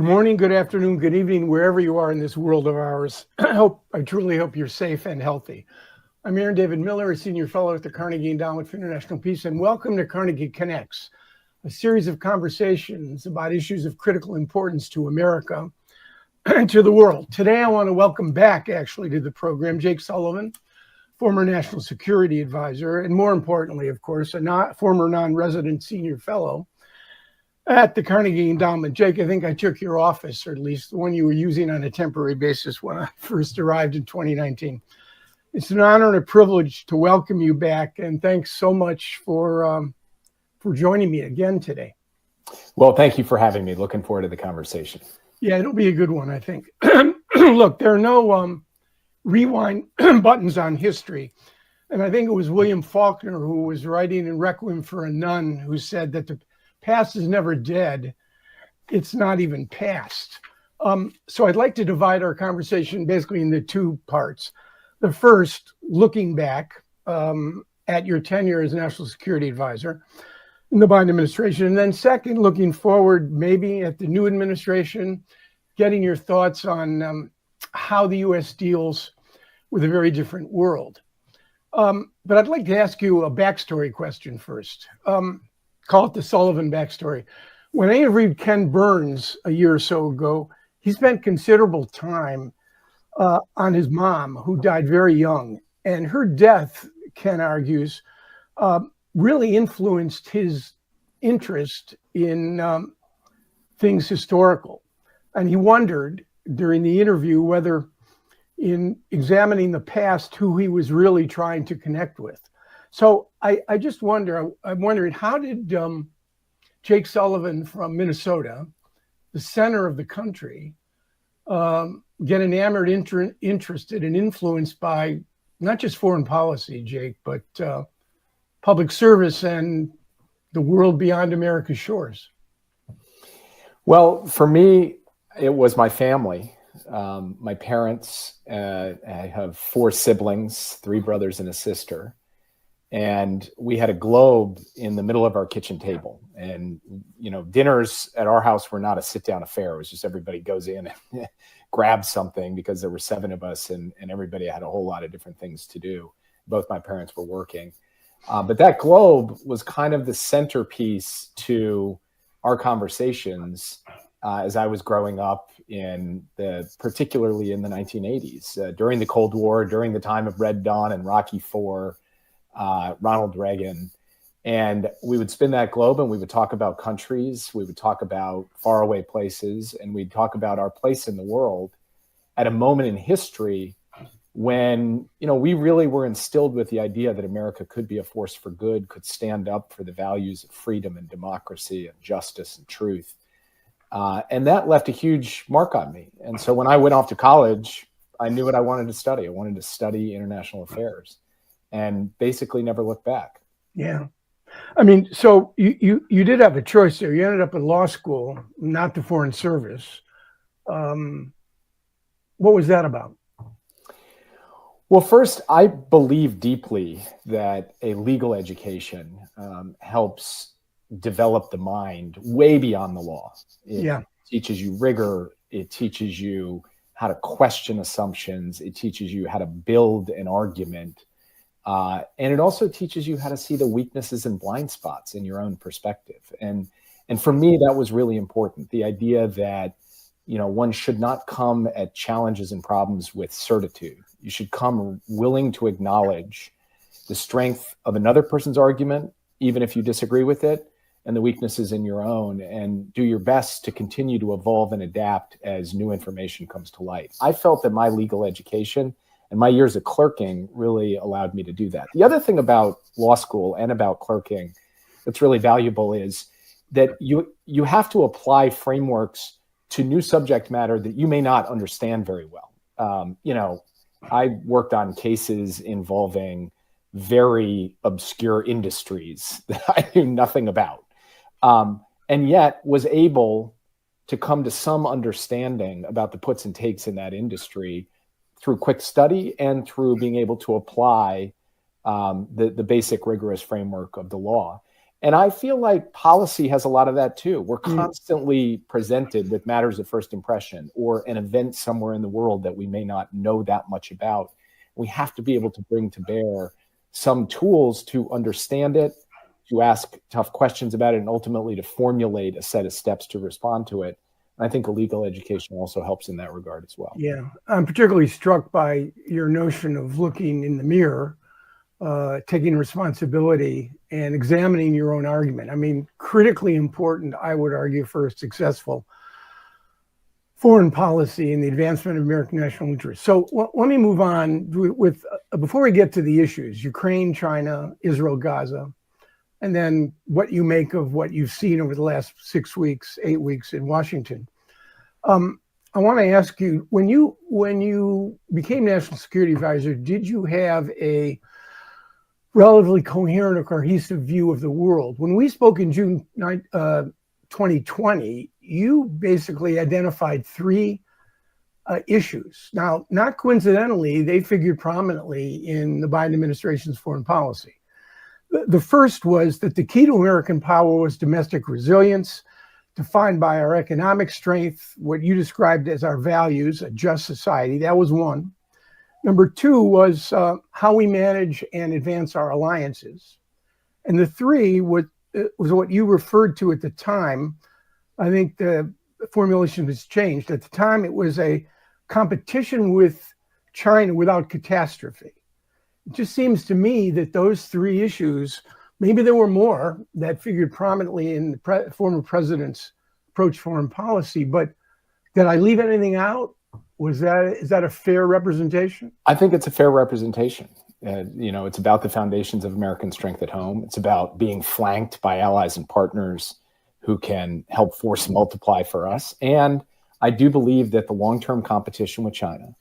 Good morning, good afternoon, good evening, wherever you are in this world of ours. I truly hope you're safe and healthy. I'm Aaron David Miller, a senior fellow at the Carnegie Endowment for International Peace, and welcome to Carnegie Connects, a series of conversations about issues of critical importance to America and to the world. Today, I want to welcome back, actually, to the program, Jake Sullivan, former National Security Advisor, and more importantly, of course, a former non-resident senior fellow at the Carnegie Endowment. Jake, I think I took your office, or at least the one you were using on a temporary basis when I first arrived in 2019. It's an honor and a privilege to welcome you back, and thanks so much for joining me again today. Well, thank you for having me. Looking forward to the conversation. Yeah, it'll be a good one, I think. Look, there are no rewind buttons on history. And I think it was William Faulkner who was writing in Requiem for a Nun who said that the past is never dead. It's not even past. So I'd like to divide our conversation basically into two parts. The first, looking back at your tenure as National Security Advisor in the Biden administration. And then second, looking forward maybe at the new administration, getting your thoughts on how the U.S. deals with a very different world. But I'd like to ask you a backstory question first. Call it the Sullivan backstory. When I interviewed Ken Burns a year or so ago, he spent considerable time on his mom, who died very young. And her death, Ken argues, really influenced his interest in things historical. And he wondered during the interview whether in examining the past, who he was really trying to connect with. So I just wonder, I'm wondering, how did Jake Sullivan from Minnesota, the center of the country, get enamored, interested, and influenced by not just foreign policy, Jake, but public service and the world beyond America's shores? Well, for me, it was my family. My parents, I have 4 siblings, 3 brothers and a sister. And we had a globe in the middle of our kitchen table. And, you know, dinners at our house were not a sit-down affair. It was just everybody goes in and grabs something because there were 7 of us and everybody had a whole lot of different things to do. Both my parents were working. But that globe was kind of the centerpiece to our conversations as I was growing up particularly in the 1980s, during the Cold War, during the time of Red Dawn and Rocky IV, Ronald Reagan. And we would spin that globe and we would talk about countries, we would talk about faraway places, and we'd talk about our place in the world at a moment in history when, you know, we really were instilled with the idea that America could be a force for good, could stand up for the values of freedom and democracy and justice and truth. And that left a huge mark on me. And so when I went off to college, I knew what I wanted to study. I wanted to study international affairs and basically never looked back. Yeah. I mean, so you did have a choice there. You ended up in law school, not the Foreign Service. What was that about? Well, first, I believe deeply that a legal education helps develop the mind way beyond the law. It teaches you rigor. It teaches you how to question assumptions. It teaches you how to build an argument. And it also teaches you how to see the weaknesses and blind spots in your own perspective. And for me, that was really important. The idea that, you know, one should not come at challenges and problems with certitude. You should come willing to acknowledge the strength of another person's argument, even if you disagree with it, and the weaknesses in your own, and do your best to continue to evolve and adapt as new information comes to light. I felt that my legal education and my years of clerking really allowed me to do that. The other thing about law school and about clerking that's really valuable is that you have to apply frameworks to new subject matter that you may not understand very well. You know, I worked on cases involving very obscure industries that I knew nothing about, and yet was able to come to some understanding about the puts and takes in that industry through quick study and through being able to apply the basic rigorous framework of the law. And I feel like policy has a lot of that too. We're constantly presented with matters of first impression or an event somewhere in the world that we may not know that much about. We have to be able to bring to bear some tools to understand it, to ask tough questions about it, and ultimately to formulate a set of steps to respond to it. And I think a legal education also helps in that regard as well. Yeah, I'm particularly struck by your notion of looking in the mirror, taking responsibility and examining your own argument. I mean, critically important, I would argue, for a successful foreign policy and the advancement of American national interests. So let me move on with before we get to the issues, Ukraine, China, Israel, Gaza, and then what you make of what you've seen over the last 6 weeks, 8 weeks in Washington. I want to ask you, when you became National Security Advisor, did you have a relatively coherent or cohesive view of the world? When we spoke in June 2020, you basically identified 3 issues. Now, not coincidentally, they figured prominently in the Biden administration's foreign policy. The first was that the key to American power was domestic resilience, defined by our economic strength, what you described as our values, a just society. That was one. Number 2 was how we manage and advance our alliances. And the 3 was what you referred to at the time. I think the formulation has changed. At the time, it was a competition with China without catastrophe. It just seems to me that those 3 issues, maybe there were more that figured prominently in the former president's approach to foreign policy, but did I leave anything out? Is that a fair representation? I think it's a fair representation. It's about the foundations of American strength at home. It's about being flanked by allies and partners who can help force multiply for us. And I do believe that the long-term competition with China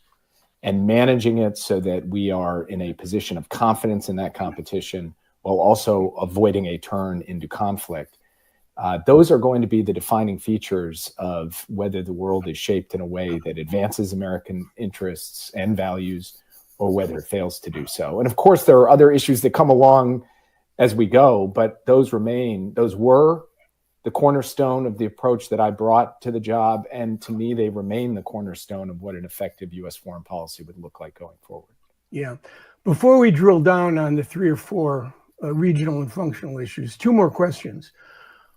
and managing it so that we are in a position of confidence in that competition while also avoiding a turn into conflict, those are going to be the defining features of whether the world is shaped in a way that advances American interests and values or whether it fails to do so. And of course, there are other issues that come along as we go, but those were the cornerstone of the approach that I brought to the job. And to me, they remain the cornerstone of what an effective U.S. foreign policy would look like going forward. Yeah. Before we drill down on the 3 or 4 regional and functional issues, 2 more questions.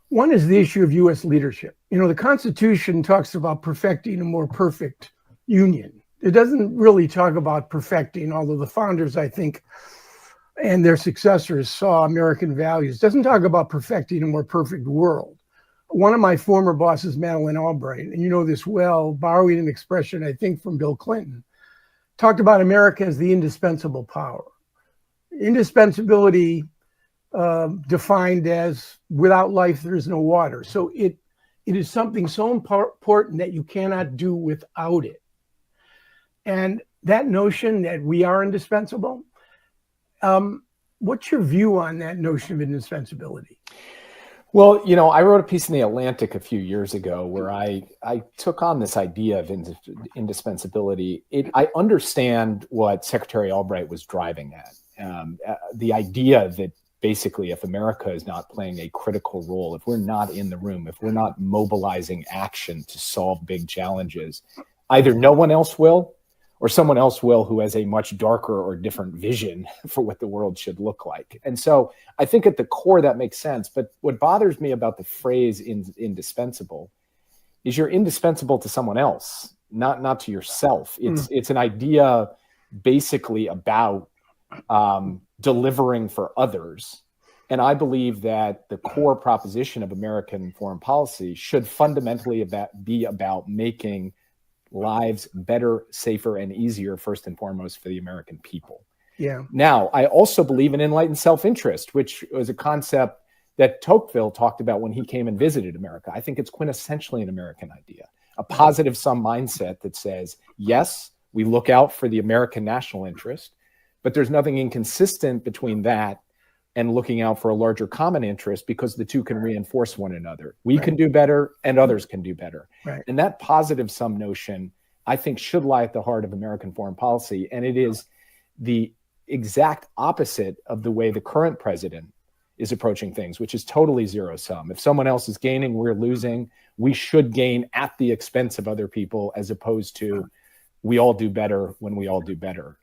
One is the issue of U.S. leadership. The Constitution talks about perfecting a more perfect union. It doesn't really talk about perfecting, although the founders, I think, and their successors saw American values. It doesn't talk about perfecting a more perfect world. One of my former bosses, Madeleine Albright, and you know this well, borrowing an expression, I think, from Bill Clinton, talked about America as the indispensable power. Indispensability defined as without life, there is no water. So it is something so important that you cannot do without it. And that notion that we are indispensable, what's your view on that notion of indispensability? Well, I wrote a piece in The Atlantic a few years ago where I took on this idea of indispensability. I understand what Secretary Albright was driving at. The idea that basically if America is not playing a critical role, if we're not in the room, if we're not mobilizing action to solve big challenges, either no one else will or someone else will who has a much darker or different vision for what the world should look like. And so I think at the core that makes sense. But what bothers me about the phrase indispensable is you're indispensable to someone else, not to yourself. It's an idea basically about delivering for others. And I believe that the core proposition of American foreign policy should fundamentally be about making lives better, safer, and easier, first and foremost, for the American people. Yeah. Now, I also believe in enlightened self-interest, which was a concept that Tocqueville talked about when he came and visited America. I think it's quintessentially an American idea, a positive sum mindset that says, yes, we look out for the American national interest, but there's nothing inconsistent between that and looking out for a larger common interest because the two can reinforce one another. We can do better and others can do better. Right. And that positive sum notion, I think, should lie at the heart of American foreign policy. And it is the exact opposite of the way the current president is approaching things, which is totally zero sum. If someone else is gaining, we're losing. We should gain at the expense of other people, as opposed to we all do better when we all do better.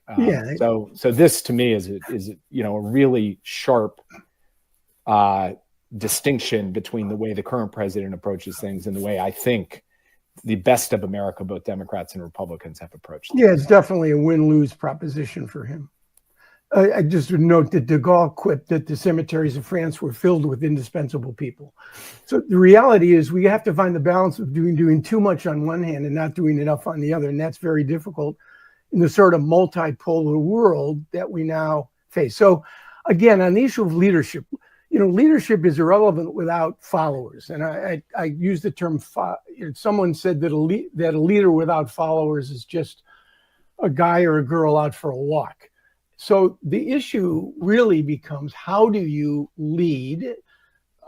So this to me is a really sharp distinction between the way the current president approaches things and the way I think the best of America, both Democrats and Republicans, have approached things. Yeah, it's definitely a win-lose proposition for him. I just would note that de Gaulle quipped that the cemeteries of France were filled with indispensable people. So the reality is we have to find the balance of doing too much on one hand and not doing enough on the other. And that's very difficult in the sort of multipolar world that we now face. So again, on the issue of leadership, leadership is irrelevant without followers. And I use the term, someone said that a leader without followers is just a guy or a girl out for a walk. So the issue really becomes, how do you lead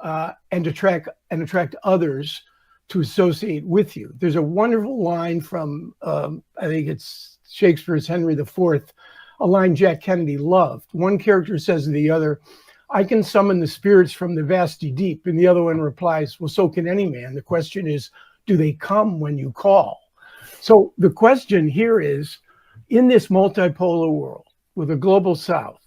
and attract others to associate with you? There's a wonderful line from, I think it's Shakespeare's Henry IV, a line Jack Kennedy loved. One character says to the other, "I can summon the spirits from the vasty deep." And the other one replies, "Well, so can any man. The question is, do they come when you call?" So the question here is, in this multipolar world, with a global South,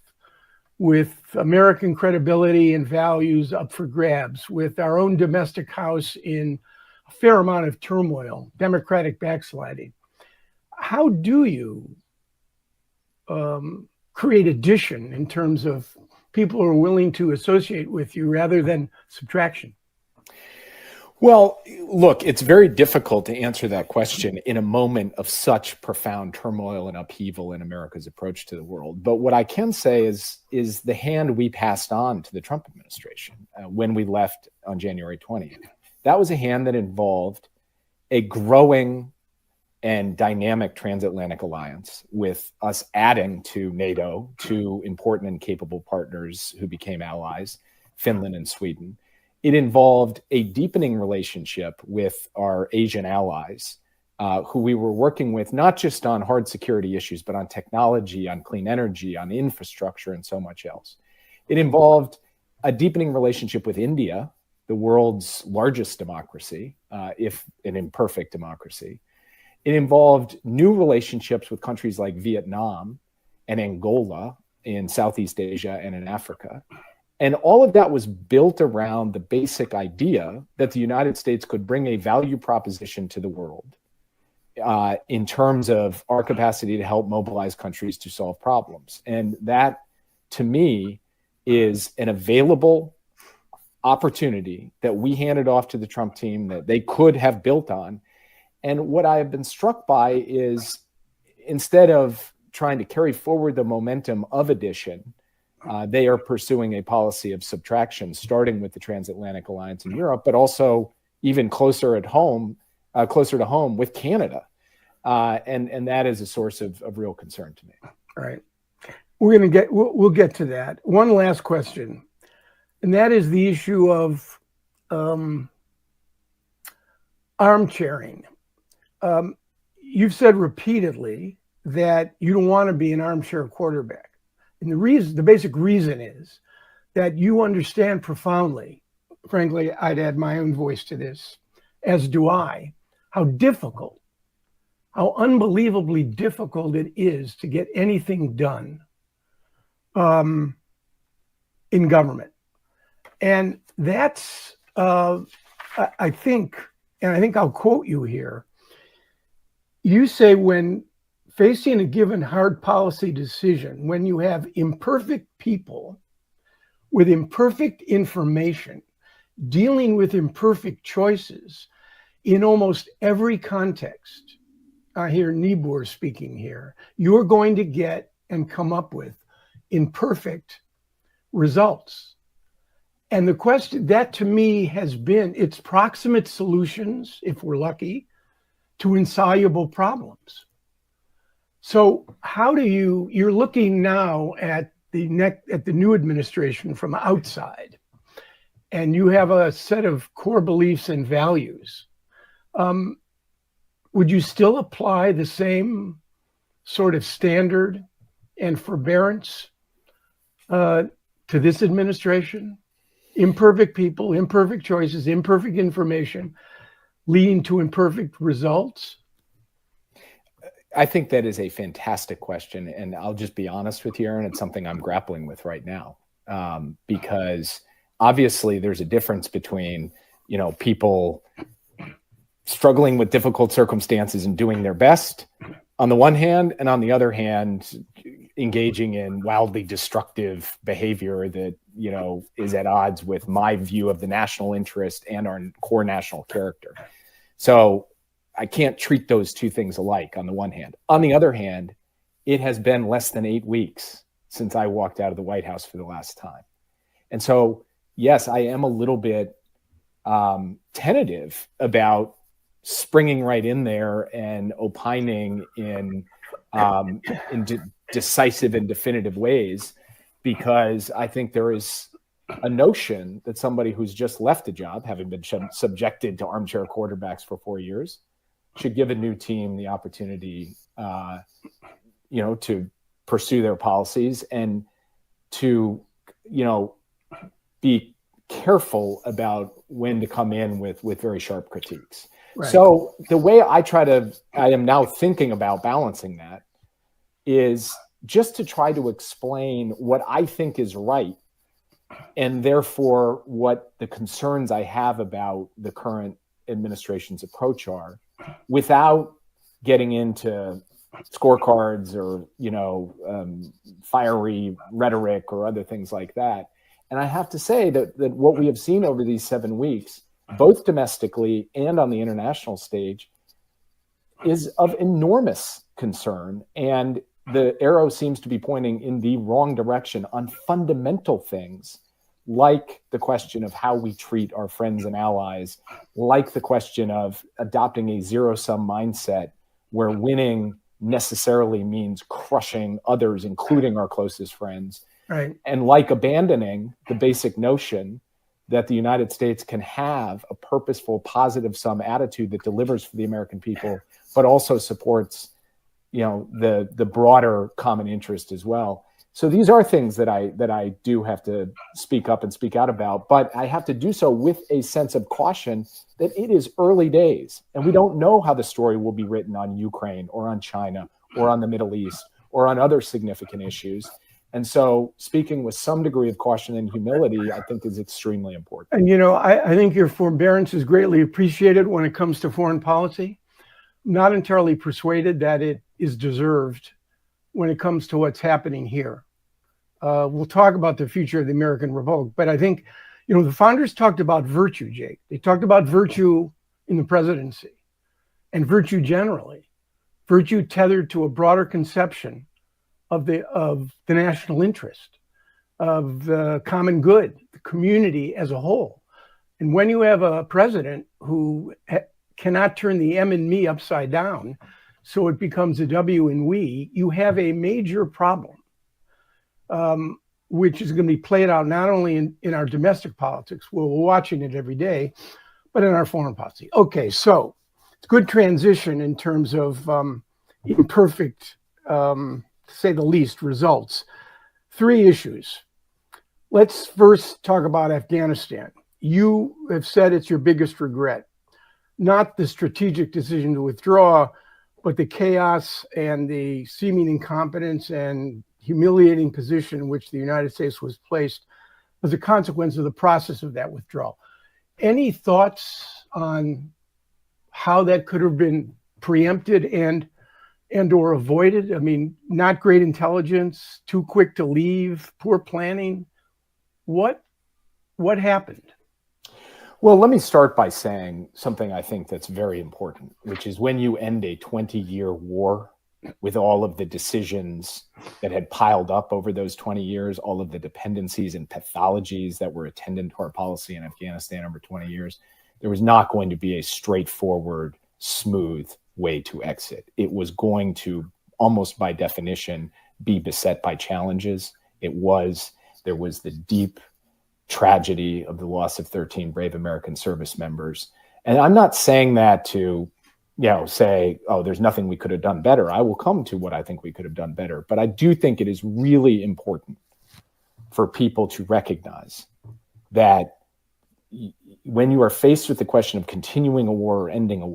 with American credibility and values up for grabs, with our own domestic house in a fair amount of turmoil, democratic backsliding, how do you create addition in terms of people who are willing to associate with you rather than subtraction? Well, look, it's very difficult to answer that question in a moment of such profound turmoil and upheaval in America's approach to the world. But what I can say is the hand we passed on to the Trump administration when we left on January 20th. That was a hand that involved a growing and dynamic transatlantic alliance, with us adding to NATO two important and capable partners who became allies, Finland and Sweden. It involved a deepening relationship with our Asian allies, who we were working with, not just on hard security issues, but on technology, on clean energy, on infrastructure, and so much else. It involved a deepening relationship with India, the world's largest democracy, if an imperfect democracy. It involved new relationships with countries like Vietnam and Angola in Southeast Asia and in Africa. And all of that was built around the basic idea that the United States could bring a value proposition to the world in terms of our capacity to help mobilize countries to solve problems. And that, to me, is an available opportunity that we handed off to the Trump team that they could have built on. And what I have been struck by is, instead of trying to carry forward the momentum of addition, they are pursuing a policy of subtraction, starting with the transatlantic alliance in Europe, but also even closer to home with Canada. And that is a source of real concern to me. All right. We'll get to that. One last question, and that is the issue of armchairing. You've said repeatedly that you don't want to be an armchair quarterback. And the basic reason is that you understand profoundly, frankly, I'd add my own voice to this, as do I, how unbelievably difficult it is to get anything done in government. And that's, I think I'll quote you here. You say, when facing a given hard policy decision, when you have imperfect people with imperfect information dealing with imperfect choices in almost every context, I hear Niebuhr speaking here, you're going to get and come up with imperfect results. And the question that, to me, has been, it's proximate solutions, if we're lucky, to insoluble problems. So how do you're looking now at the new administration from outside, and you have a set of core beliefs and values. Would you still apply the same sort of standard and forbearance to this administration Imperfect people, imperfect choices, imperfect information leading to imperfect results? I think that is a fantastic question. And I'll just be honest with you, Aaron, it's something I'm grappling with right now. Because obviously there's a difference between, people struggling with difficult circumstances and doing their best on the one hand, and on the other hand, engaging in wildly destructive behavior that, is at odds with my view of the national interest and our core national character. So I can't treat those two things alike on the one hand. On the other hand, it has been less than 8 weeks since I walked out of the White House for the last time. And so, yes, I am a little bit tentative about springing right in there and opining in decisive and definitive ways, because I think there is a notion that somebody who's just left a job, having been subjected to armchair quarterbacks for 4 years, should give a new team the opportunity, to pursue their policies and to, be careful about when to come in with very sharp critiques. Right. So the way I am now thinking about balancing that is just to try to explain what I think is right, and therefore what the concerns I have about the current administration's approach are, without getting into scorecards or, fiery rhetoric or other things like that. And I have to say that what we have seen over these 7 weeks, both domestically and on the international stage, is of enormous concern. And the arrow seems to be pointing in the wrong direction on fundamental things, like the question of how we treat our friends and allies, like the question of adopting a zero-sum mindset where winning necessarily means crushing others, including our closest friends. Right. And like abandoning the basic notion that the United States can have a purposeful, positive sum attitude that delivers for the American people, but also supports, the broader common interest as well. So these are things that I do have to speak up and speak out about, but I have to do so with a sense of caution that it is early days, and we don't know how the story will be written on Ukraine or on China or on the Middle East or on other significant issues. And so speaking with some degree of caution and humility, I think, is extremely important. And, I think your forbearance is greatly appreciated when it comes to foreign policy. I'm not entirely persuaded that it is deserved when it comes to what's happening here. We'll talk about the future of the American Republic, but I think, the founders talked about virtue, Jake. They talked about virtue in the presidency and virtue generally, virtue tethered to a broader conception of the national interest, of the common good, the community as a whole. And when you have a president who cannot turn the M and me upside down, so it becomes a W and we, you have a major problem, which is going to be played out not only in our domestic politics, where we're watching it every day, but in our foreign policy. Okay, so it's good transition in terms of imperfect, to say the least, results. 3 issues. Let's first talk about Afghanistan. You have said it's your biggest regret, not the strategic decision to withdraw, but the chaos and the seeming incompetence and humiliating position in which the United States was placed as a consequence of the process of that withdrawal. Any thoughts on how that could have been preempted and or avoided? I mean, not great intelligence, too quick to leave, poor planning. What happened? Well, let me start by saying something I think that's very important, which is when you end a 20-year war with all of the decisions that had piled up over those 20 years, all of the dependencies and pathologies that were attendant to our policy in Afghanistan over 20 years, there was not going to be a straightforward, smooth way to exit. It was going to, almost by definition, be beset by challenges. There was the deep tragedy of the loss of 13 brave American service members. And I'm not saying that to, say, oh, there's nothing we could have done better. I will come to what I think we could have done better. But I do think it is really important for people to recognize that when you are faced with the question of continuing a war or ending a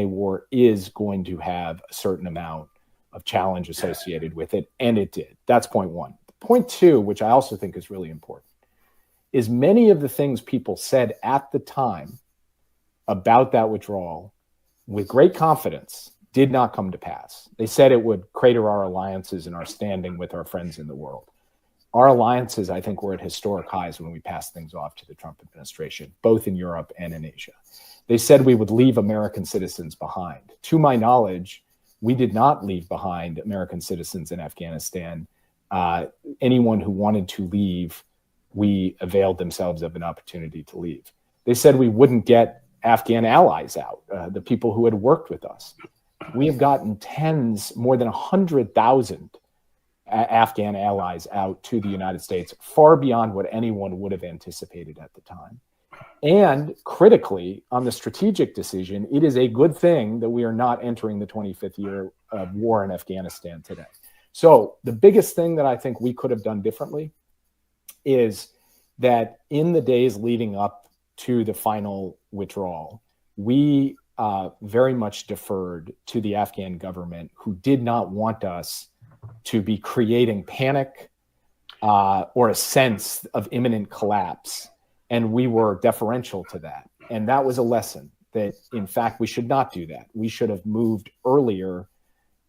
war is going to have a certain amount of challenge associated with it, and it did. That's point one. Point two, which I also think is really important, is many of the things people said at the time about that withdrawal with great confidence did not come to pass. They said it would crater our alliances and our standing with our friends in the world. Our alliances, I think, were at historic highs when we passed things off to the Trump administration, both in Europe and in Asia. They said we would leave American citizens behind. To my knowledge, we did not leave behind American citizens in Afghanistan. Anyone who wanted to leave, we availed themselves of an opportunity to leave. They said we wouldn't get Afghan allies out, the people who had worked with us. We have gotten more than 100,000 Afghan allies out to the United States, far beyond what anyone would have anticipated at the time. And critically, on the strategic decision, it is a good thing that we are not entering the 25th year of war in Afghanistan today. So the biggest thing that I think we could have done differently is that in the days leading up to the final withdrawal, we very much deferred to the Afghan government, who did not want us to be creating panic or a sense of imminent collapse. And we were deferential to that. And that was a lesson that, in fact, we should not do that. We should have moved earlier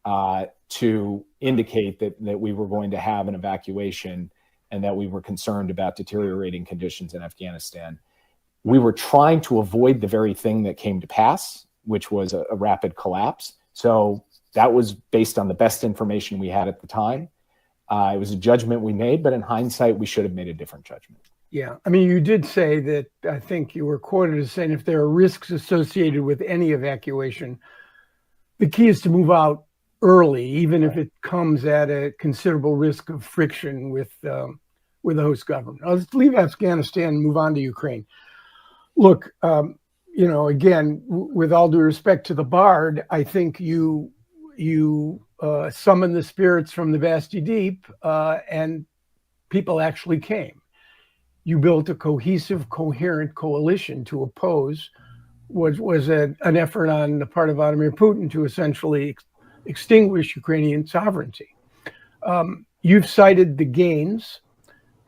to indicate that we were going to have an evacuation and that we were concerned about deteriorating conditions in Afghanistan. We were trying to avoid the very thing that came to pass, which was a rapid collapse. So that was based on the best information we had at the time. It was a judgment we made, but in hindsight, we should have made a different judgment. Yeah. I mean, you did say that, I think you were quoted as saying, if there are risks associated with any evacuation, the key is to move out early, even if it comes at a considerable risk of friction with the host government. Let's leave Afghanistan and move on to Ukraine. Look, again, with all due respect to the Bard, I think you summoned the spirits from the vasty deep, and people actually came. You built a cohesive, coherent coalition to oppose what was an effort on the part of Vladimir Putin to essentially extinguish Ukrainian sovereignty. You've cited the gains.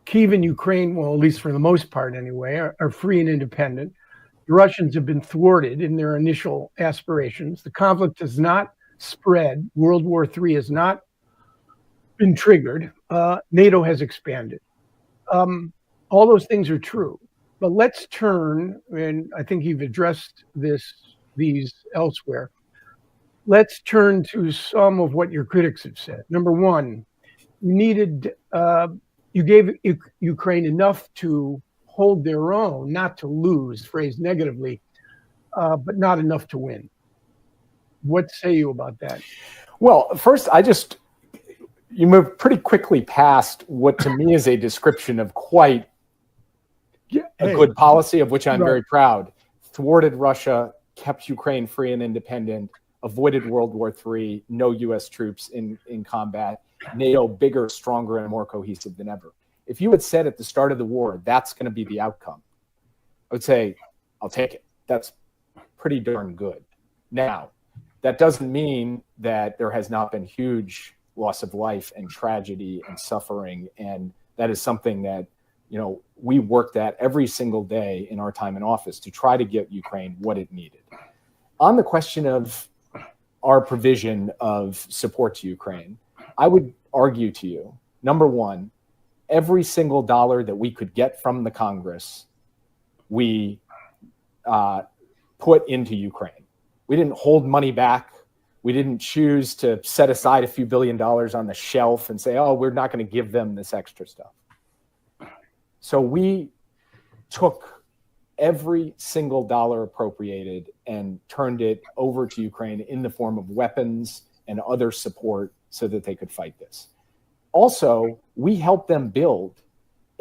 Kyiv and Ukraine, well, at least for the most part anyway, are free and independent. The Russians have been thwarted in their initial aspirations. The conflict has not spread. World War III has not been triggered. NATO has expanded. All those things are true. But let's turn, and I think you've addressed these elsewhere. Let's turn to some of what your critics have said. Number one, you gave Ukraine enough to hold their own, not to lose, phrased negatively, but not enough to win. What say you about that? Well, first, you moved pretty quickly past what to me is a description of quite a good policy, of which I'm very proud. Thwarted Russia, kept Ukraine free and independent, avoided World War III, no U.S. troops in combat, NATO bigger, stronger, and more cohesive than ever. If you had said at the start of the war, that's going to be the outcome, I would say, I'll take it. That's pretty darn good. Now, that doesn't mean that there has not been huge loss of life and tragedy and suffering. And that is something that, we worked at every single day in our time in office to try to get Ukraine what it needed. On the question of our provision of support to Ukraine, I would argue to you, number one, every single dollar that we could get from the Congress, we put into Ukraine. We didn't hold money back. We didn't choose to set aside a few $1 billion on the shelf and say, oh, we're not going to give them this extra stuff. So we took every single dollar appropriated and turned it over to Ukraine in the form of weapons and other support so that they could fight this. Also, we helped them build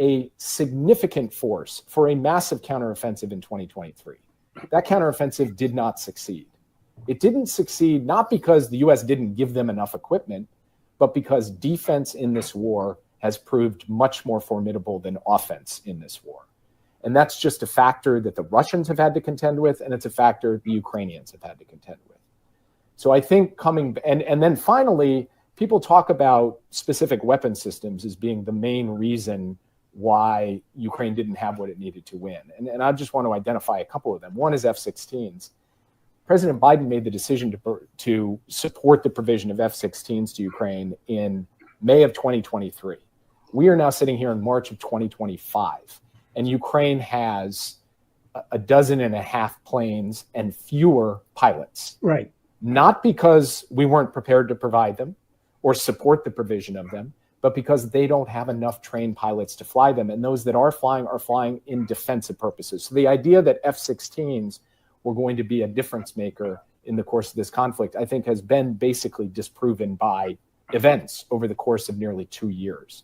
a significant force for a massive counteroffensive in 2023. That counteroffensive did not succeed. It didn't succeed not because the U.S. didn't give them enough equipment, but because defense in this war has proved much more formidable than offense in this war. And that's just a factor that the Russians have had to contend with, and it's a factor the Ukrainians have had to contend with. So I think and then finally, people talk about specific weapon systems as being the main reason why Ukraine didn't have what it needed to win. And I just want to identify a couple of them. One is F-16s. President Biden made the decision to support the provision of F-16s to Ukraine in May of 2023. We are now sitting here in March of 2025, and Ukraine has a dozen and a half planes and fewer pilots. Right. Not because we weren't prepared to provide them or support the provision of them, but because they don't have enough trained pilots to fly them. And those that are flying in defensive purposes. So the idea that F-16s were going to be a difference maker in the course of this conflict, I think has been basically disproven by events over the course of nearly 2 years.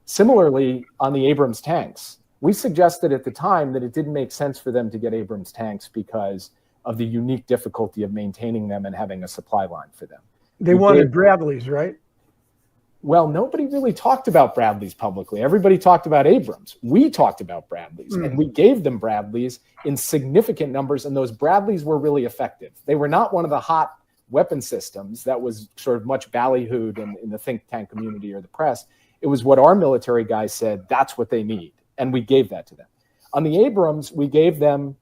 Similarly, on the Abrams tanks, we suggested at the time that it didn't make sense for them to get Abrams tanks because of the unique difficulty of maintaining them and having a supply line for them. They wanted Bradleys, right? Well, nobody really talked about Bradleys publicly. Everybody talked about Abrams. We talked about Bradleys, and we gave them Bradleys in significant numbers, and those Bradleys were really effective. They were not one of the hot weapon systems that was sort of much ballyhooed in the think tank community or the press. It was what our military guys said, that's what they need, and we gave that to them. On the Abrams, we gave them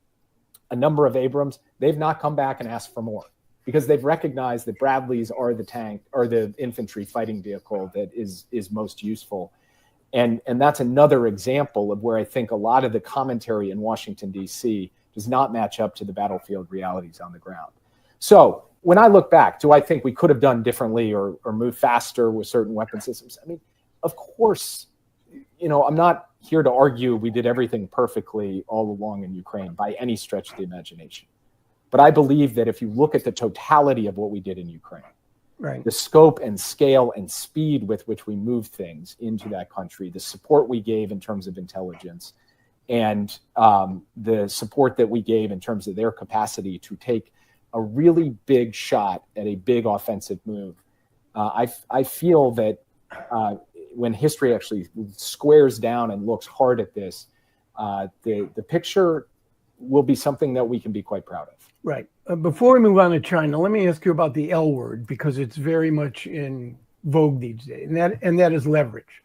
a number of Abrams. They've not come back and asked for more, because they've recognized that Bradleys are the tank or the infantry fighting vehicle that is most useful. And that's another example of where I think a lot of the commentary in Washington, D.C. does not match up to the battlefield realities on the ground. So when I look back, do I think we could have done differently or moved faster with certain weapon systems? I mean, of course, I'm not here to argue we did everything perfectly all along in Ukraine by any stretch of the imagination. But I believe that if you look at the totality of what we did in Ukraine, right, the scope and scale and speed with which we moved things into that country, the support we gave in terms of intelligence, and the support that we gave in terms of their capacity to take a really big shot at a big offensive move, I feel that when history actually squares down and looks hard at this, the picture will be something that we can be quite proud of. Right. Before we move on to China, let me ask you about the L word, because it's very much in vogue these days, and that is leverage.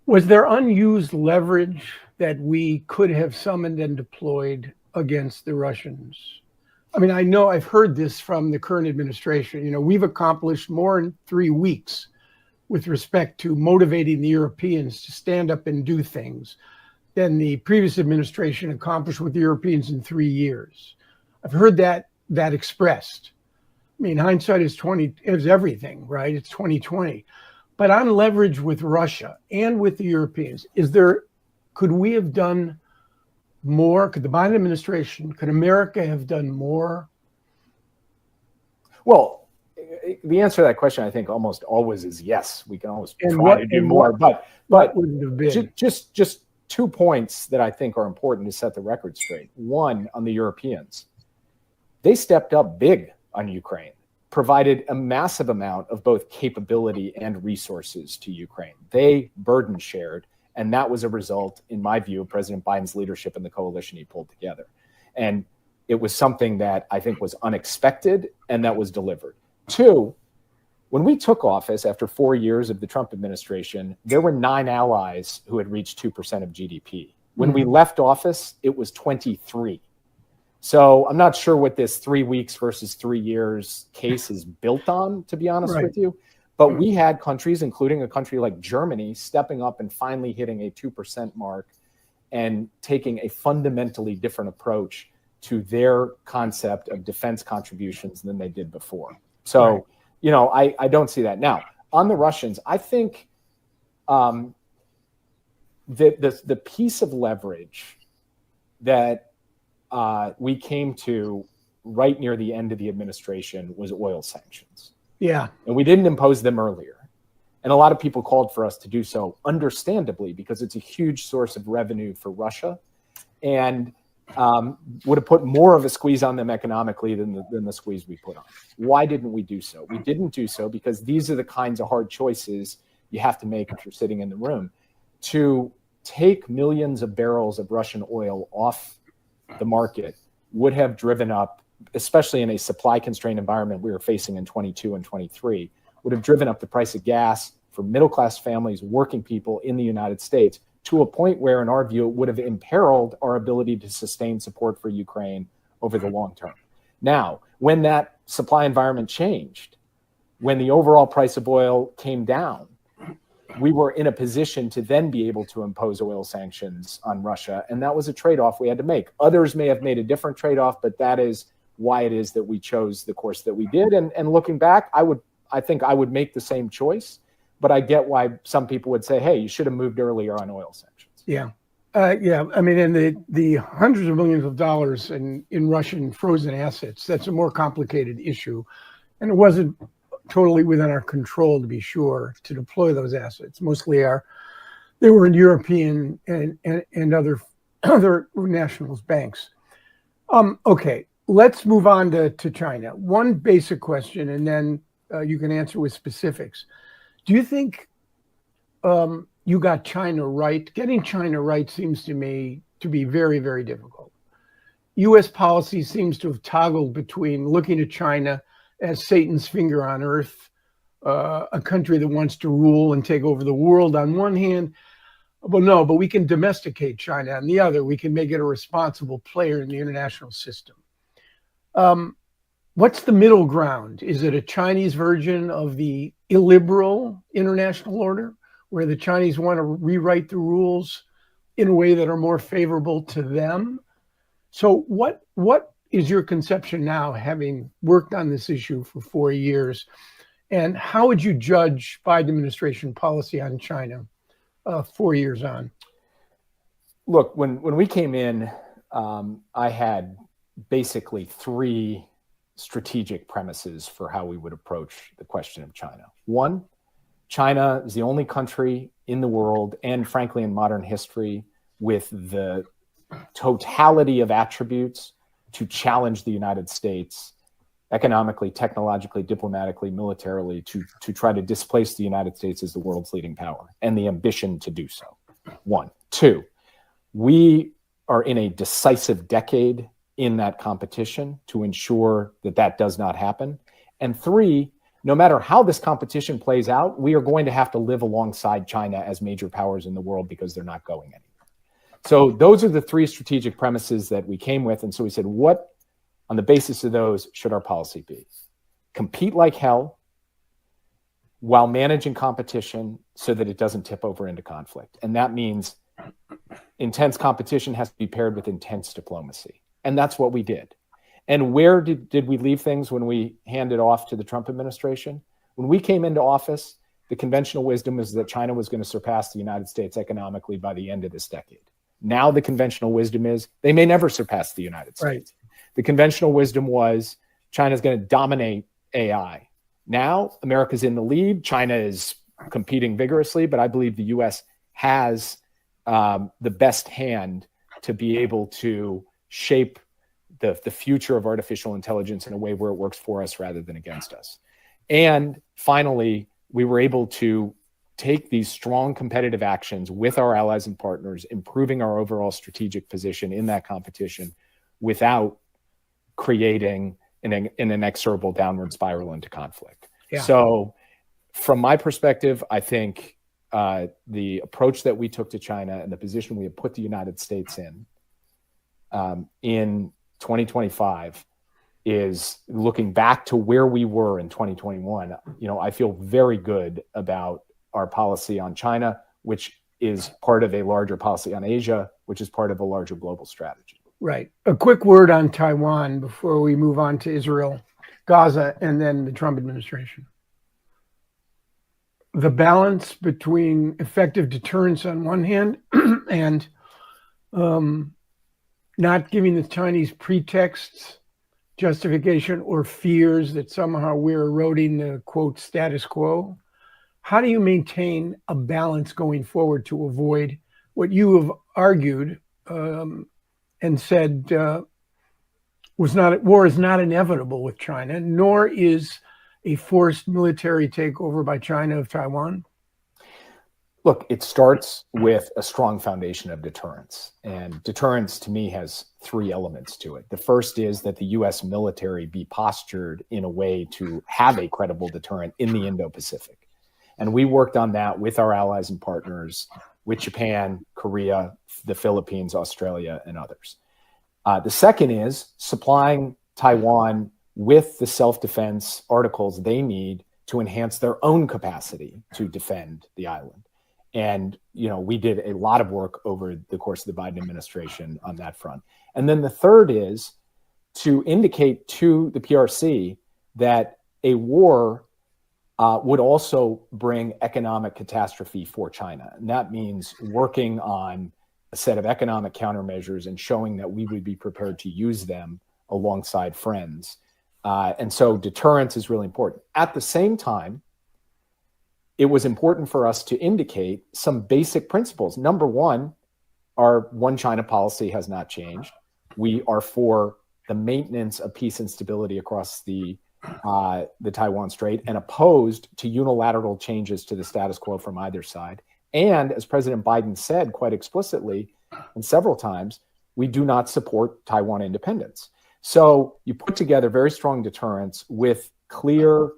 Was there unused leverage that we could have summoned and deployed against the Russians? I mean, I know I've heard this from the current administration. We've accomplished more in 3 weeks with respect to motivating the Europeans to stand up and do things than the previous administration accomplished with the Europeans in 3 years. I've heard that expressed. I mean, hindsight is everything, right? It's 2020. But on leverage with Russia and with the Europeans, could we have done more? Could the Biden administration, could America have done more? Well, the answer to that question, I think, almost always is yes. We can always try to do more. But wouldn't have been? Just 2 points that I think are important to set the record straight. One, on the Europeans. They stepped up big on Ukraine, provided a massive amount of both capability and resources to Ukraine. They burden shared, and that was a result, in my view, of President Biden's leadership and the coalition he pulled together. And it was something that I think was unexpected and that was delivered. Two, when we took office after 4 years of the Trump administration, there were 9 allies who had reached 2% of GDP. When we left office, it was 23. So I'm not sure what this 3 weeks versus 3 years case is built on, to be honest with you. But we had countries, including a country like Germany, stepping up and finally hitting a 2% mark and taking a fundamentally different approach to their concept of defense contributions than they did before. So, I don't see that. Now, on the Russians, I think the piece of leverage that we came to right near the end of the administration was oil sanctions. Yeah. And we didn't impose them earlier. And a lot of people called for us to do so, understandably, because it's a huge source of revenue for Russia and would have put more of a squeeze on them economically than the squeeze we put on. Why didn't we do so? We didn't do so because these are the kinds of hard choices you have to make if you're sitting in the room. To take millions of barrels of Russian oil off the market would have driven up, especially in a supply constrained environment we were facing in 22 and 23, would have driven up the price of gas for middle class families, working people in the United States, to a point where, in our view, it would have imperiled our ability to sustain support for Ukraine over the long term. Now, when that supply environment changed, when the overall price of oil came down, we were in a position to then be able to impose oil sanctions on Russia. And that was a trade-off we had to make. Others may have made a different trade-off, but that is why it is that we chose the course that we did. And looking back, I think I would make the same choice, but I get why some people would say, hey, you should have moved earlier on oil sanctions. Yeah. Yeah. I mean, and the hundreds of millions of dollars in Russian frozen assets, that's a more complicated issue. And it wasn't totally within our control, to be sure, to deploy those assets. Mostly they were in European and other nationals banks. Okay, let's move on to China. One basic question, and then you can answer with specifics. Do you think you got China right? Getting China right seems to me to be very, very difficult. U.S. policy seems to have toggled between looking at China as Satan's finger on earth, a country that wants to rule and take over the world on one hand. But we can domesticate China on the other. We can make it a responsible player in the international system. What's the middle ground? Is it a Chinese version of the illiberal international order, where the Chinese want to rewrite the rules in a way that are more favorable to them? So what is your conception now, having worked on this issue for 4 years? And how would you judge Biden administration policy on China 4 years on? Look, when we came in, I had basically three strategic premises for how we would approach the question of China. One, China is the only country in the world, and frankly in modern history, with the totality of attributes to challenge the United States economically, technologically, diplomatically, militarily, to try to displace the United States as the world's leading power, and the ambition to do so. One. Two, we are in a decisive decade in that competition to ensure that that does not happen. And three, no matter how this competition plays out, we are going to have to live alongside China as major powers in the world, because they're not going anywhere. So those are the three strategic premises that we came with. And so we said, what, on the basis of those, should our policy be? Compete like hell while managing competition so that it doesn't tip over into conflict. And that means intense competition has to be paired with intense diplomacy. And that's what we did. And where did we leave things when we handed off to the Trump administration? When we came into office, the conventional wisdom was that China was going to surpass the United States economically by the end of this decade. Now the conventional wisdom is they may never surpass the United States. Right. The conventional wisdom was China's going to dominate AI. Now America's in the lead. China is competing vigorously, but I believe the U.S. has the best hand to be able to shape the future of artificial intelligence in a way where it works for us rather than against us. And finally, we were able to take these strong competitive actions with our allies and partners, improving our overall strategic position in that competition without creating an inexorable downward spiral into conflict. Yeah. So from my perspective, I think the approach that we took to China and the position we have put the United States in 2025 is, looking back to where we were in 2021, I feel very good about our policy on China, which is part of a larger policy on Asia, which is part of a larger global strategy. Right. A quick word on Taiwan before we move on to Israel, Gaza, and then the Trump administration. The balance between effective deterrence on one hand and not giving the Chinese pretexts, justification, or fears that somehow we're eroding the, quote, status quo. How do you maintain a balance going forward to avoid what you have argued and said war is not inevitable with China, nor is a forced military takeover by China of Taiwan? Look, it starts with a strong foundation of deterrence. And deterrence, to me, has three elements to it. The first is that the U.S. military be postured in a way to have a credible deterrent in the Indo-Pacific. And we worked on that with our allies and partners, with Japan, Korea, the Philippines, Australia, and others. The second is supplying Taiwan with the self-defense articles they need to enhance their own capacity to defend the island. And, we did a lot of work over the course of the Biden administration on that front. And then the third is to indicate to the PRC that a war would also bring economic catastrophe for China. And that means working on a set of economic countermeasures and showing that we would be prepared to use them alongside friends. And so deterrence is really important. At the same time, it was important for us to indicate some basic principles. Number one, our one China policy has not changed. We are for the maintenance of peace and stability across the Taiwan Strait and opposed to unilateral changes to the status quo from either side. And as President Biden said quite explicitly and several times, we do not support Taiwan independence. So you put together very strong deterrence with clear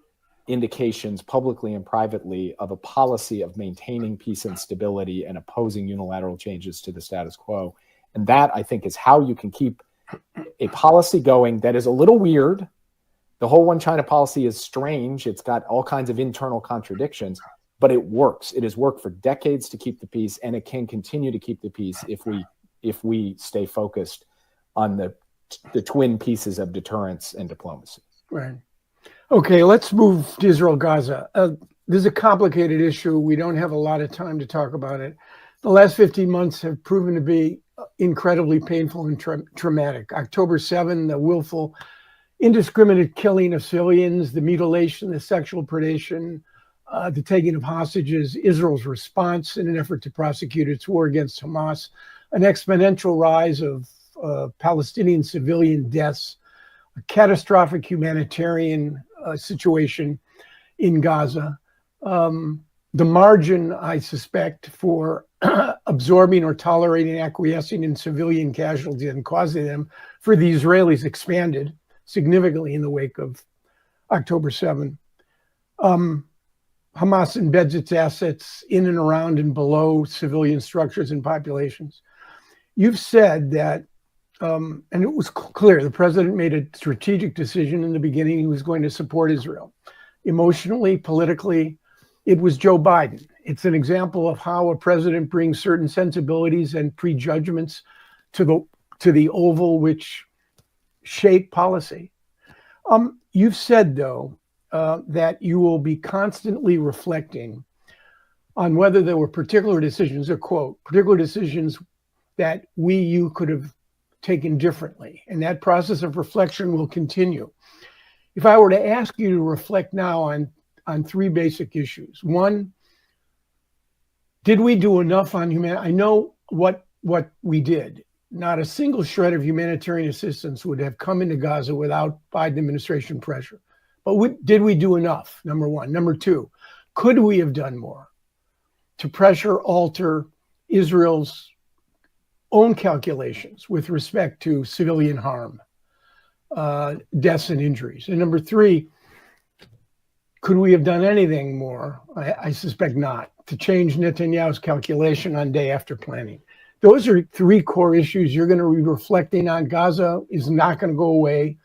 indications publicly and privately of a policy of maintaining peace and stability and opposing unilateral changes to the status quo. And that, I think, is how you can keep a policy going that is a little weird. The whole one China policy is strange. It's got all kinds of internal contradictions, but it works. It has worked for decades to keep the peace, and it can continue to keep the peace if we stay focused on the twin pieces of deterrence and diplomacy. Right. Okay, let's move to Israel, Gaza. This is a complicated issue. We don't have a lot of time to talk about it. The last 15 months have proven to be incredibly painful and traumatic. October 7, the willful, indiscriminate killing of civilians, the mutilation, the sexual predation, the taking of hostages, Israel's response in an effort to prosecute its war against Hamas, an exponential rise of Palestinian civilian deaths, a catastrophic humanitarian situation in Gaza, the margin, I suspect, for absorbing or tolerating, acquiescing in civilian casualties and causing them for the Israelis expanded significantly in the wake of October 7. Hamas embeds its assets in and around and below civilian structures and populations. You've said that, and it was clear, the president made a strategic decision in the beginning. He was going to support Israel. Emotionally, politically, it was Joe Biden. It's an example of how a president brings certain sensibilities and prejudgments to the Oval, which shape policy. You've said, though, that you will be constantly reflecting on whether there were particular decisions, or quote, particular decisions that you could have taken differently. And that process of reflection will continue. If I were to ask you to reflect now on three basic issues. One, did we do enough on humanity? I know what we did. Not a single shred of humanitarian assistance would have come into Gaza without Biden administration pressure. But did we do enough? Number one. Number two, could we have done more to pressure alter Israel's own calculations with respect to civilian harm, deaths and injuries? And number three, could we have done anything more? I suspect not, to change Netanyahu's calculation on day after planning. Those are three core issues you're going to be reflecting on. Gaza is not going to go away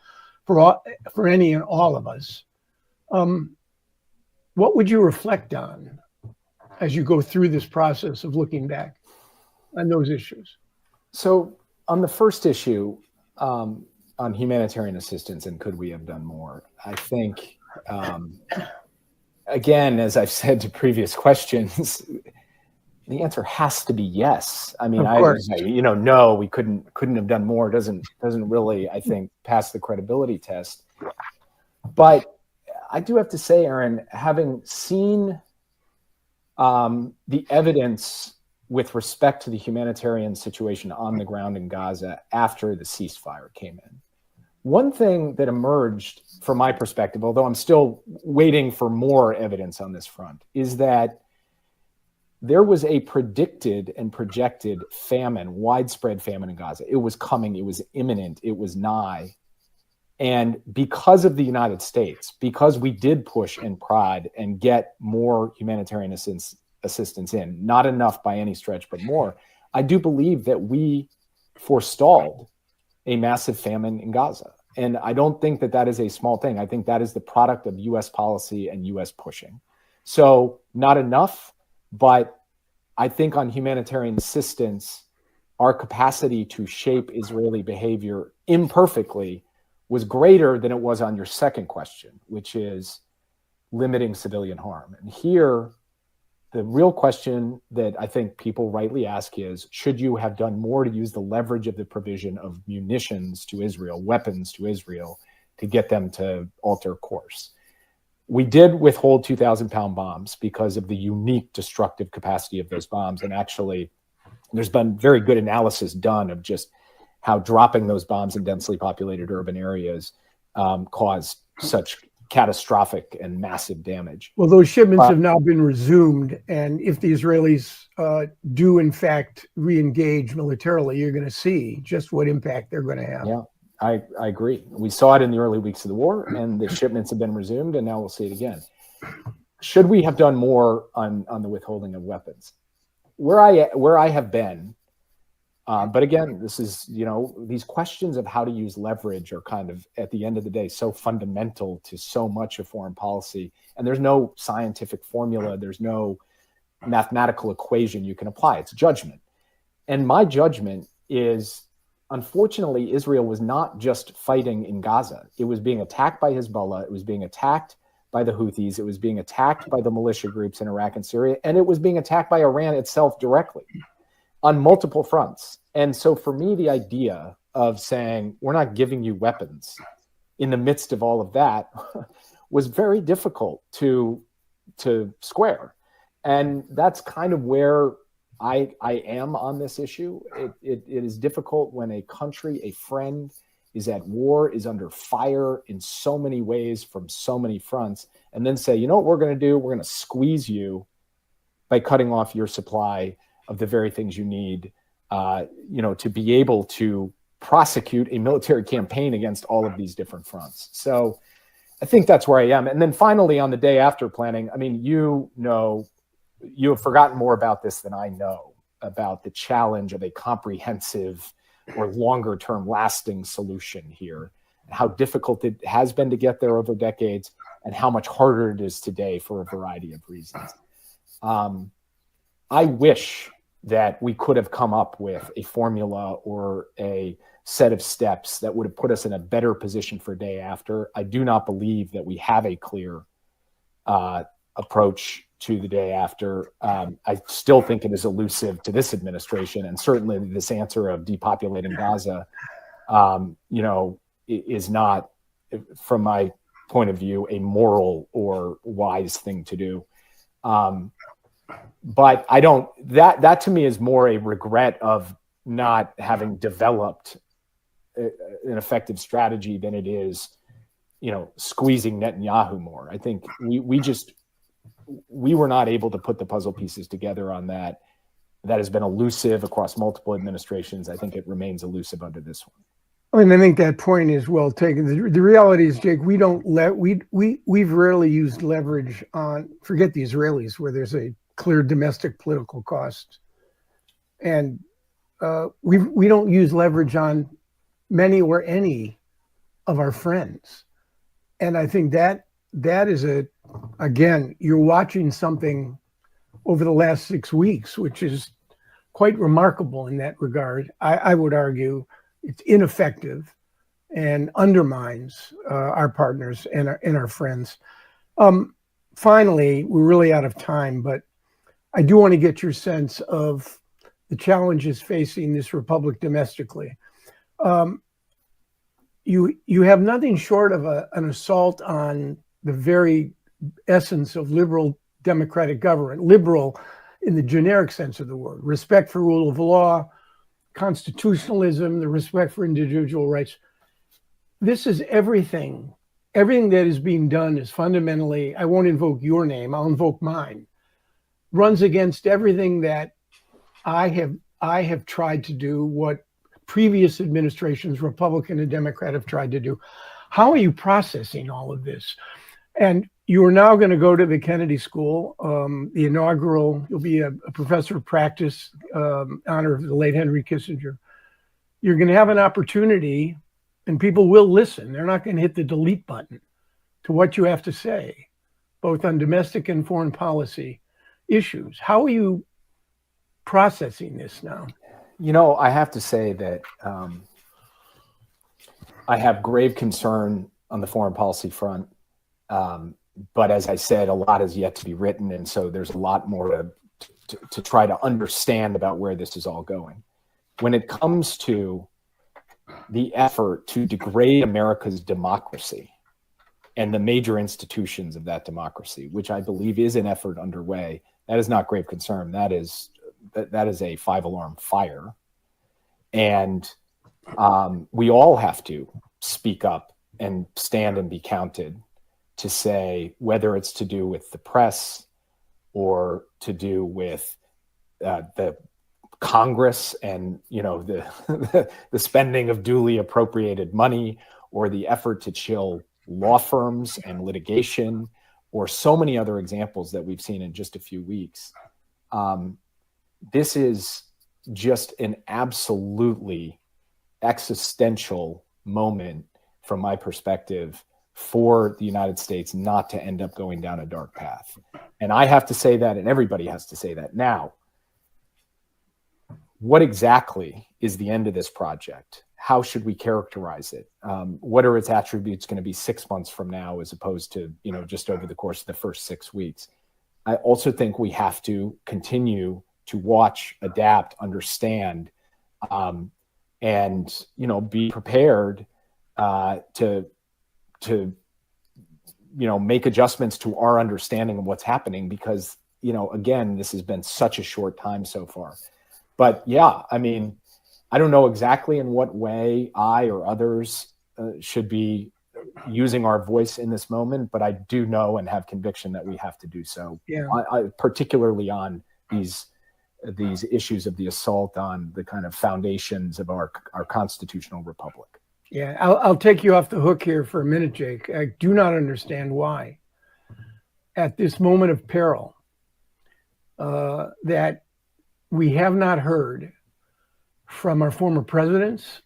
for any and all of us. What would you reflect on as you go through this process of looking back on those issues? So on the first issue, on humanitarian assistance and could we have done more, I think, again, as I've said to previous questions, the answer has to be yes. I mean, no, we couldn't have done more. Doesn't really, I think, pass the credibility test. But I do have to say, Aaron, having seen the evidence with respect to the humanitarian situation on the ground in Gaza after the ceasefire came in, one thing that emerged from my perspective, although I'm still waiting for more evidence on this front, is that there was a predicted and projected famine, widespread famine in Gaza. It was coming, it was imminent, it was nigh. And because of the United States, because we did push and prod and get more humanitarian assistance in, not enough by any stretch, but more, I do believe that we forestalled a massive famine in Gaza. And I don't think that that is a small thing. I think that is the product of US policy and US pushing. So not enough, but I think on humanitarian assistance, our capacity to shape Israeli behavior imperfectly was greater than it was on your second question, which is limiting civilian harm. And here, the real question that I think people rightly ask is, should you have done more to use the leverage of the provision of munitions to Israel, weapons to Israel, to get them to alter course? We did withhold 2,000-pound bombs because of the unique destructive capacity of those bombs. And actually, there's been very good analysis done of just how dropping those bombs in densely populated urban areas caused such catastrophic and massive damage. Well, those shipments have now been resumed. And if the Israelis do, in fact, re-engage militarily, you're going to see just what impact they're going to have. Yeah, I agree. We saw it in the early weeks of the war, and the shipments have been resumed, and now we'll see it again. Should we have done more on the withholding of weapons? Where I have been, but again, this is, these questions of how to use leverage are kind of, at the end of the day, so fundamental to so much of foreign policy. And there's no scientific formula. There's no mathematical equation you can apply. It's judgment. And my judgment is, unfortunately, Israel was not just fighting in Gaza. It was being attacked by Hezbollah. It was being attacked by the Houthis. It was being attacked by the militia groups in Iraq and Syria. And it was being attacked by Iran itself directly, on multiple fronts. And so for me, the idea of saying, we're not giving you weapons in the midst of all of that was very difficult to square. And that's kind of where I am on this issue. It is difficult when a country, a friend, is at war, is under fire in so many ways from so many fronts, and then say, you know what we're going to do? We're going to squeeze you by cutting off your supply of the very things you need, to be able to prosecute a military campaign against all of these different fronts. So I think that's where I am. And then finally, on the day after planning, I mean, you have forgotten more about this than I know, about the challenge of a comprehensive or longer term lasting solution here, and how difficult it has been to get there over decades, and how much harder it is today for a variety of reasons. I wish that we could have come up with a formula or a set of steps that would have put us in a better position for day after. I do not believe that we have a clear approach to the day after. I still think it is elusive to this administration, and certainly this answer of depopulating Gaza, is not, from my point of view, a moral or wise thing to do. But I don't, that to me is more a regret of not having developed an effective strategy than it is, squeezing Netanyahu more. I think we were not able to put the puzzle pieces together on that. That has been elusive across multiple administrations. I think it remains elusive under this one. I mean, I think that point is well taken. The reality is, Jake, we've rarely used leverage on, forget the Israelis, where there's a clear domestic political cost. And we don't use leverage on many or any of our friends. And I think that is again, you're watching something over the last 6 weeks, which is quite remarkable in that regard. I would argue it's ineffective and undermines our partners and our friends. Finally, we're really out of time, but I do want to get your sense of the challenges facing this republic domestically. You have nothing short of an assault on the very essence of liberal democratic government, liberal in the generic sense of the word, respect for rule of law, constitutionalism, the respect for individual rights. This is everything. Everything that is being done is fundamentally, I won't invoke your name, I'll invoke mine, runs against everything that I have tried to do, what previous administrations, Republican and Democrat, have tried to do. How are you processing all of this? And you are now going to go to the Kennedy School, the inaugural, you'll be a professor of practice, honor of the late Henry Kissinger. You're going to have an opportunity, and people will listen. They're not going to hit the delete button to what you have to say, both on domestic and foreign policy issues. How are you processing this now? You know, I have to say that I have grave concern on the foreign policy front. But as I said, a lot is yet to be written. And so there's a lot more to try to understand about where this is all going. When it comes to the effort to degrade America's democracy and the major institutions of that democracy, which I believe is an effort underway, that is not grave concern. That is a 5-alarm fire. And we all have to speak up and stand and be counted to say whether it's to do with the press or to do with the Congress and, you know, the spending of duly appropriated money, or the effort to chill law firms and litigation, or so many other examples that we've seen in just a few weeks. This is just an absolutely existential moment from my perspective for the United States not to end up going down a dark path. And I have to say that, and everybody has to say that. Now, what exactly is the end of this project? How should we characterize it? What are its attributes going to be 6 months from now, as opposed to, you know, just over the course of the first 6 weeks? I also think we have to continue to watch, adapt, understand, and, you know, be prepared to you know, make adjustments to our understanding of what's happening, because, you know, again, this has been such a short time so far. But yeah, I mean, I don't know exactly in what way I or others should be using our voice in this moment, but I do know and have conviction that we have to do so. Yeah. Particularly on these issues of the assault on the kind of foundations of our constitutional republic. Yeah, I'll take you off the hook here for a minute, Jake. I do not understand why, at this moment of peril, that we have not heard from our former presidents,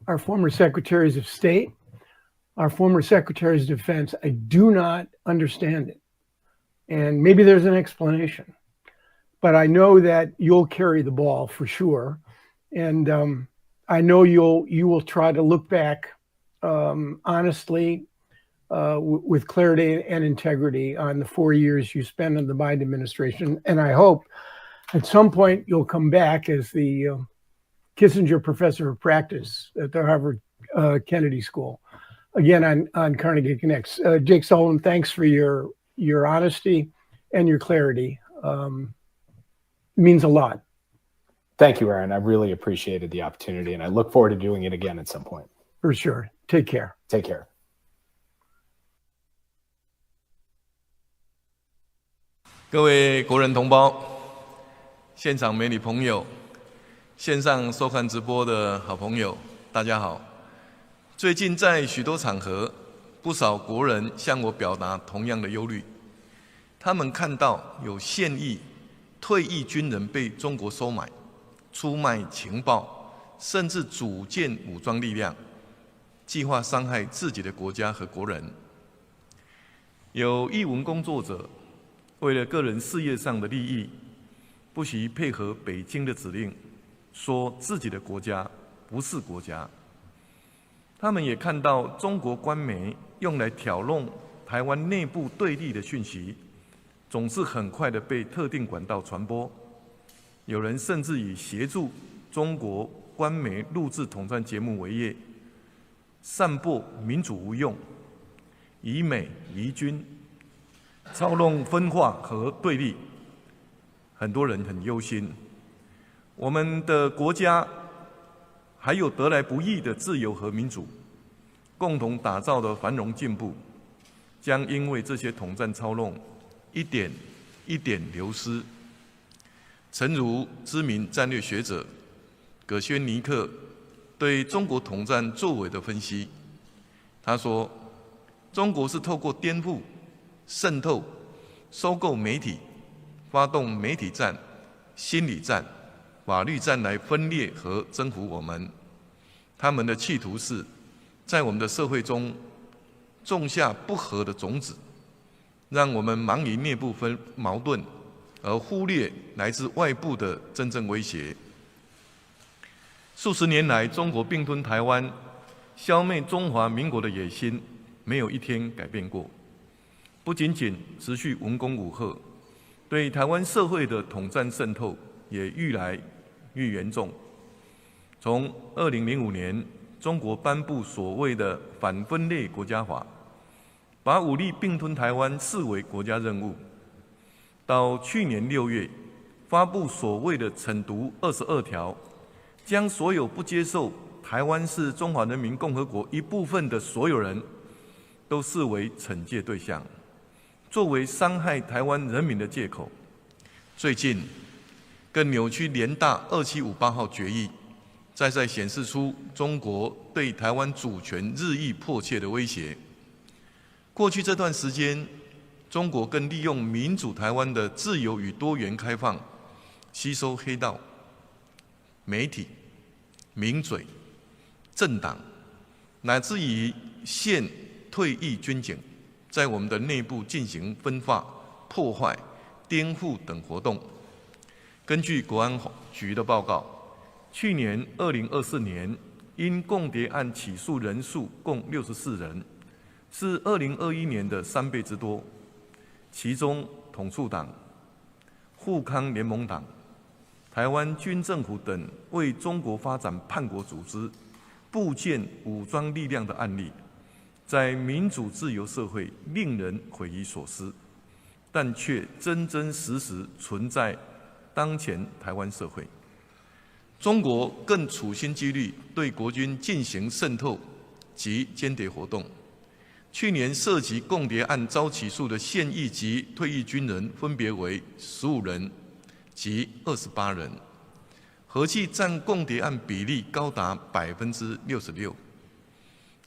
our former secretaries of state, our former secretaries of defense. I do not understand it. And maybe there's an explanation, but I know that you'll carry the ball for sure. And I know you will try to look back honestly, with clarity and integrity on the 4 years you spent in the Biden administration. And I hope at some point you'll come back as the Kissinger Professor of Practice at the Harvard Kennedy School, again on Carnegie Connects. Jake Sullivan, thanks for your honesty and your clarity. It means a lot. Thank you, Aaron. I really appreciated the opportunity, and I look forward to doing it again at some point. For sure. Take care. Take care. 各位国人同胞，现场媒体朋友，线上收看直播的好朋友，大家好。最近在许多场合，不少国人向我表达同样的忧虑。他们看到有现役、退役军人被中国收买、出卖情报，甚至组建武装力量，计划伤害自己的国家和国人。有艺文工作者为了个人事业上的利益，不惜配合北京的指令，说自己的国家不是国家。他们也看到中国官媒用来挑弄台湾内部对立的讯息，总是很快的被特定管道传播。有人甚至以协助中国官媒录制统战节目为业，散播民主无用、以美敌军，操弄分化和对立。很多人很忧心，我们的国家还有得来不易的自由和民主，共同打造的繁荣进步，将因为这些统战操弄一点一点流失，诚如知名战略学者葛轩尼克对中国统战作为的分析，他说：“中国是透过颠覆、渗透、收购媒体，发动媒体战、心理战、法律战来分裂和征服我们。他们的企图是在我们的社会中种下不和的种子，让我们忙于内部矛盾，而忽略来自外部的真正威胁。数十年来，中国并吞台湾、消灭中华民国的野心，没有一天改变过。不仅仅持续文攻武吓，对台湾社会的统战渗透也愈来愈严重。从2005年，中国颁布所谓的反分裂国家法，把武力并吞台湾视为国家任务，到去年6月发布所谓的惩毒22条，将所有不接受台湾是中华人民共和国一部分的所有人都视为惩戒对象，作为伤害台湾人民的借口。最近更扭曲联大2758号决议，再显示出中国对台湾主权日益迫切的威胁。过去这段时间，中国更利用民主台湾的自由与多元开放，吸收黑道、媒体、名嘴、政党，乃至于现退役军警，在我们的内部进行分化、破坏、颠覆等活动。根据国安局的报告，去年2024年因共谍案起诉人数共64人，是2021年的3倍之多。其中，统促党、富康联盟党、台湾军政府等为中国发展叛国组织部建武装力量的案例，在民主自由社会令人匪夷所思，但却真真实实存在当前台湾社会。中国更处心积虑对国军进行渗透及间谍活动。去年涉及共谍案遭起诉的现役及退役军人分别为15人及28人，合计占共谍案比例高达66%。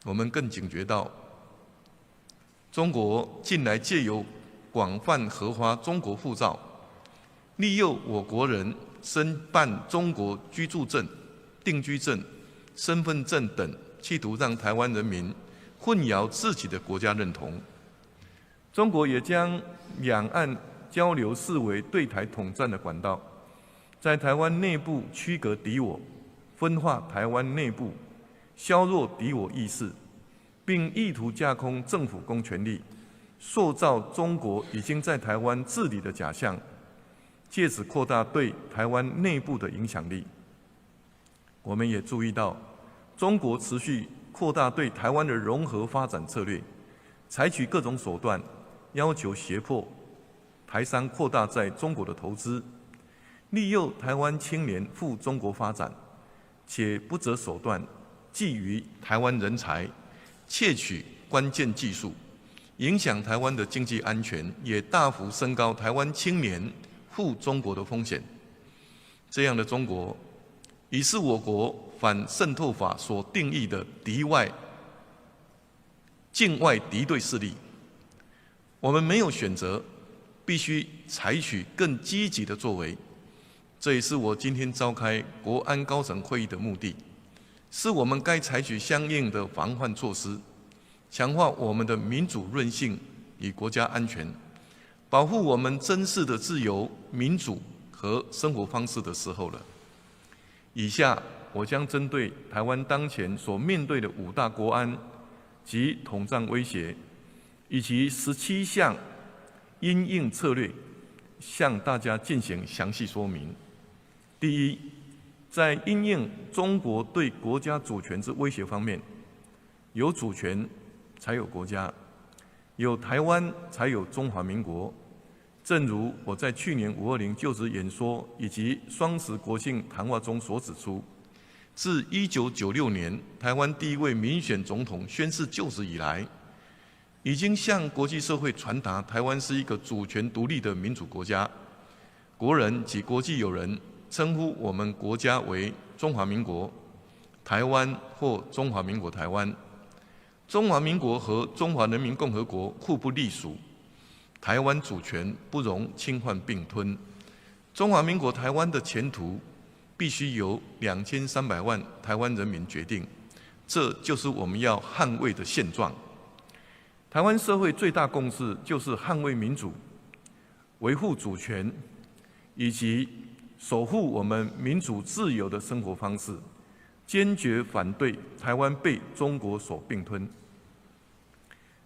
我们更警觉到，中国近来借由广泛核发中国护照，利诱我国人申办中国居住证、定居证、身份证等，企图让台湾人民混淆自己的国家认同。中国也将两岸交流视为对台统战的管道，在台湾内部区隔敌我，分化台湾内部，削弱敌我意识，并意图架空政府公权力，塑造中国已经在台湾治理的假象，借此扩大对台湾内部的影响力。我们也注意到，中国持续扩大对台湾的融合发展策略，采取各种手段，要求胁迫台商扩大在中国的投资，利诱台湾青年赴中国发展，且不择手段觊觎台湾人才，窃取关键技术，影响台湾的经济安全，也大幅升高台湾青年赴中国的风险。这样的中国，已是我国反渗透法所定义的境外敌对势力。我们没有选择，必须采取更积极的作为。这也是我今天召开国安高层会议的目的，是我们该采取相应的防范措施，强化我们的民主韧性与国家安全，保护我们珍视的自由、民主和生活方式的时候了。以下我将针对台湾当前所面对的5大国安及统战威胁，以及17项因应策略，向大家进行详细说明。第一，在因应中国对国家主权之威胁方面，有主权才有国家，有台湾才有中华民国。正如我在去年520就职演说以及双十国庆谈话中所指出，自1996年台湾第一位民选总统宣誓就职以来，已经向国际社会传达台湾是一个主权独立的民主国家，国人及国际友人称呼我们国家为中华民国、台湾或中华民国台湾。中华民国和中华人民共和国互不隶属，台湾主权不容侵犯并吞。中华民国台湾的前途必须由2300万台湾人民决定，这就是我们要捍卫的现状。台湾社会最大共识就是捍卫民主、维护主权以及守护我们民主自由的生活方式，坚决反对台湾被中国所并吞。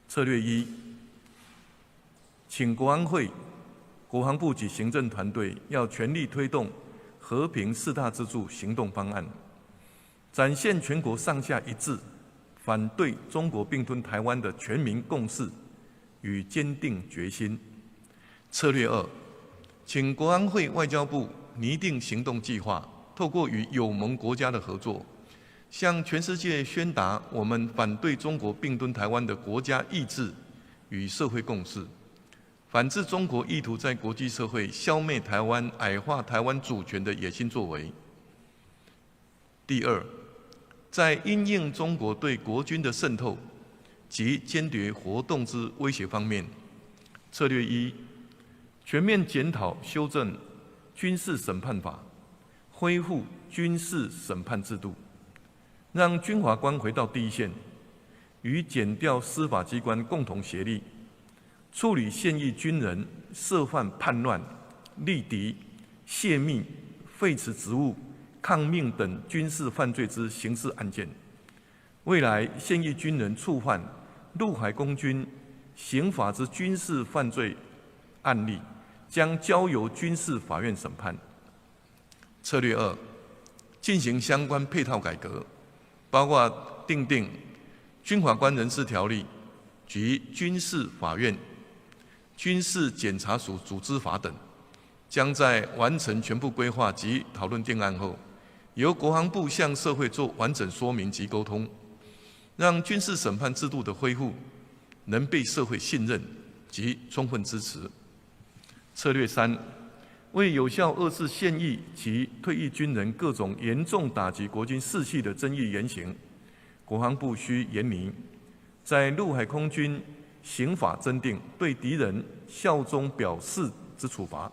策略一，请国安会、国防部及行政团队要全力推动和平4大支柱行动方案，展现全国上下一致反对中国并吞台湾的全民共识与坚定决心。策略二，请国安会、外交部拟定行动计划，透过与友盟国家的合作，向全世界宣达我们反对中国并吞台湾的国家意志与社会共识，反制中国意图在国际社会消灭台湾、矮化台湾主权的野心作为。第二，在因应中国对国军的渗透及间谍活动之威胁方面，策略一，全面检讨修正军事审判法，恢复军事审判制度，让军法官回到第一线，与检调司法机关共同协力，处理现役军人涉犯叛乱、力敌、泄密、废除职务、抗命等军事犯罪之刑事案件。未来现役军人触犯陆海空军刑法之军事犯罪案例，将交由军事法院审判。策略二，进行相关配套改革，包括订定军法官人事条例及军事法院、军事检察署组织法等，将在完成全部规划及讨论定案后，由国防部向社会做完整说明及沟通，让军事审判制度的恢复能被社会信任及充分支持。策略三，为有效遏制现役及退役军人各种严重打击国军士气的争议言行，国防部需严明在陆海空军刑法增订对敌人效忠表示之处罚，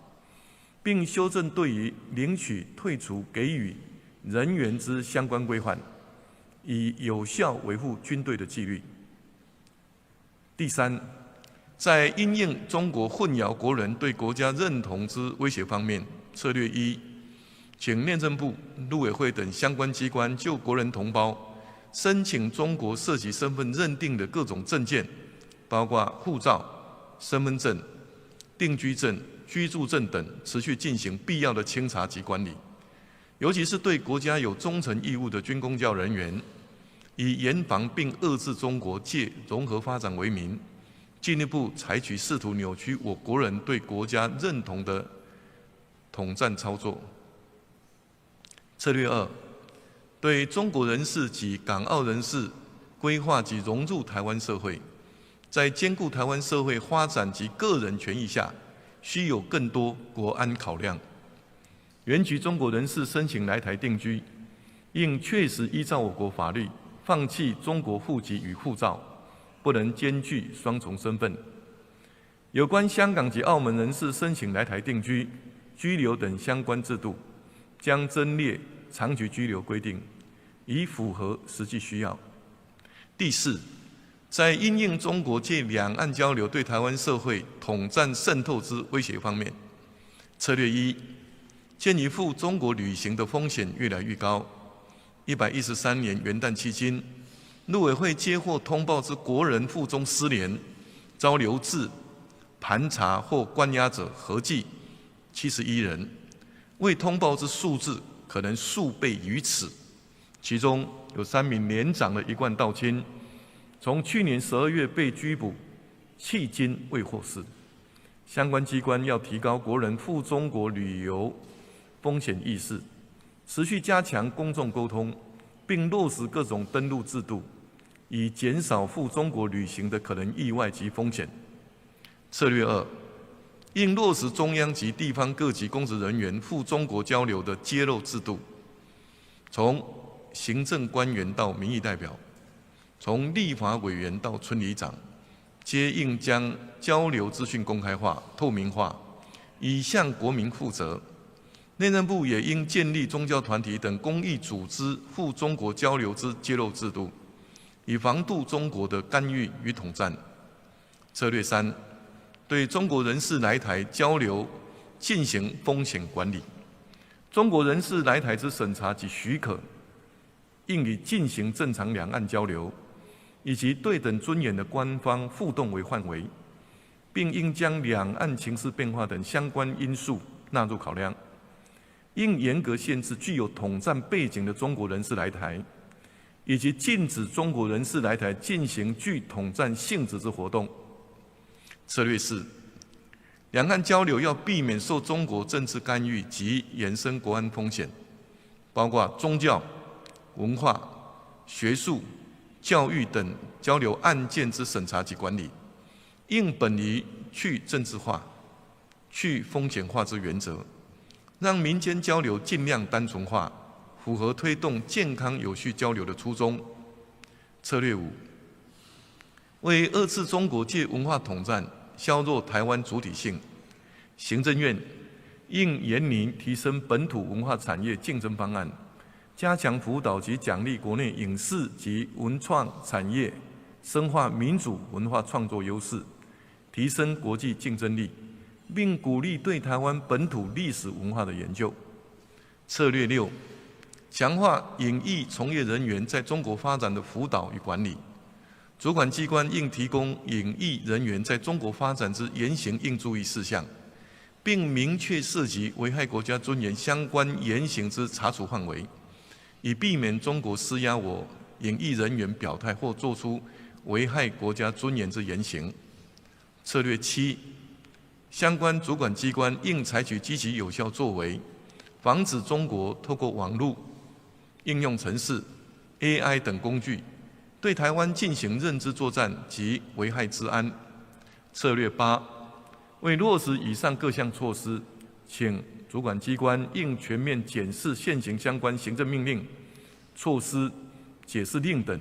并修正对于领取、退除、给予人员之相关规范，以有效维护军队的纪律。第三，在因应中国混淆国人对国家认同之威胁方面，策略一，请内政部、陆委会等相关机关就国人同胞申请中国涉及身份认定的各种证件，包括护照、身份证、定居证、居住证等，持续进行必要的清查及管理，尤其是对国家有忠诚义务的军公教人员，以严防并遏制中国借融合发展为名，进一步采取试图扭曲我国人对国家认同的统战操作。策略二，对中国人士及港澳人士规划及融入台湾社会，在兼顾台湾社会发展及个人权益下，需有更多国安考量。原籍中国人士申请来台定居，应确实依照我国法律放弃中国户籍与护照，不能兼具双重身份。有关香港及澳门人士申请来台定居、居留等相关制度，将增列长期居留规定，以符合实际需要。第四，在因应中国借两岸交流对台湾社会统战渗透之威胁方面，策略一，鉴于赴中国旅行的风险越来越高，113年元旦迄今，陆委会接获通报之国人赴中失联、遭留置、盘查或关押者合计71人，未通报之数字可能数倍于此。其中有3名年长的一贯道亲，从去年12月被拘捕，迄今未获释。相关机关要提高国人赴中国旅游风险意识，持续加强公众沟通，并落实各种登录制度，以减少赴中国旅行的可能意外及风险。策略二，应落实中央及地方各级公职人员赴中国交流的揭露制度，从行政官员到民意代表，从立法委员到村里长，皆应将交流资讯公开化、透明化，以向国民负责。内政部也应建立宗教团体等公益组织赴中国交流之揭露制度，以防杜中国的干预与统战。策略3，对中国人士来台交流进行风险管理。中国人士来台之审查及许可，应以进行正常两岸交流以及对等尊严的官方互动为范围，并应将两岸情势变化等相关因素纳入考量。应严格限制具有统战背景的中国人士来台，以及禁止中国人士来台进行具统战性质之活动。策略4，两岸交流要避免受中国政治干预及衍生国安风险，包括宗教、文化、学术、教育等交流案件之审查及管理，应本于去政治化、去风险化之原则，让民间交流尽量单纯化，符合推动健康有序交流的初衷。策略5，为遏制中国借文化统战削弱台湾主体性，行政院应研拟提升本土文化产业竞争方案，加强辅导及奖励国内影视及文创产业，深化民主文化创作优势，提升国际竞争力，并鼓励对台湾本土历史文化的研究。策略6，强化影艺从业人员在中国发展的辅导与管理。主管机关应提供影艺人员在中国发展之言行应注意事项，并明确涉及危害国家尊严相关言行之查处范围，以避免中国施压我影艺人员表态或做出危害国家尊严之言行。策略7，相关主管机关应采取积极有效作为，防止中国透过网络、应用程式、AI 等工具对台湾进行认知作战及危害治安。策略8，为落实以上各项措施，请主管机关应全面检视现行相关行政命令、措施、解释令等，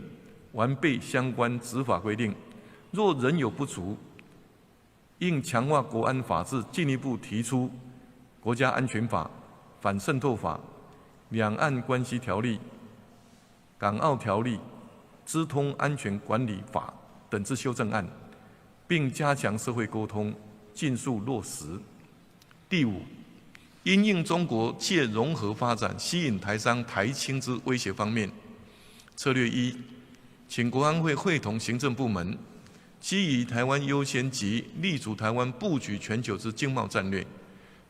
完备相关执法规定。若仍有不足，应强化国安法制，进一步提出国家安全法、反渗透法、两岸关系条例、港澳条例、资通安全管理法等之修正案，并加强社会沟通，尽速落实。第5，因应中国借融合发展吸引台商台青之威胁方面，策略1，请国安会会同行政部门，基于台湾优先及立足台湾布局全球之经贸战略，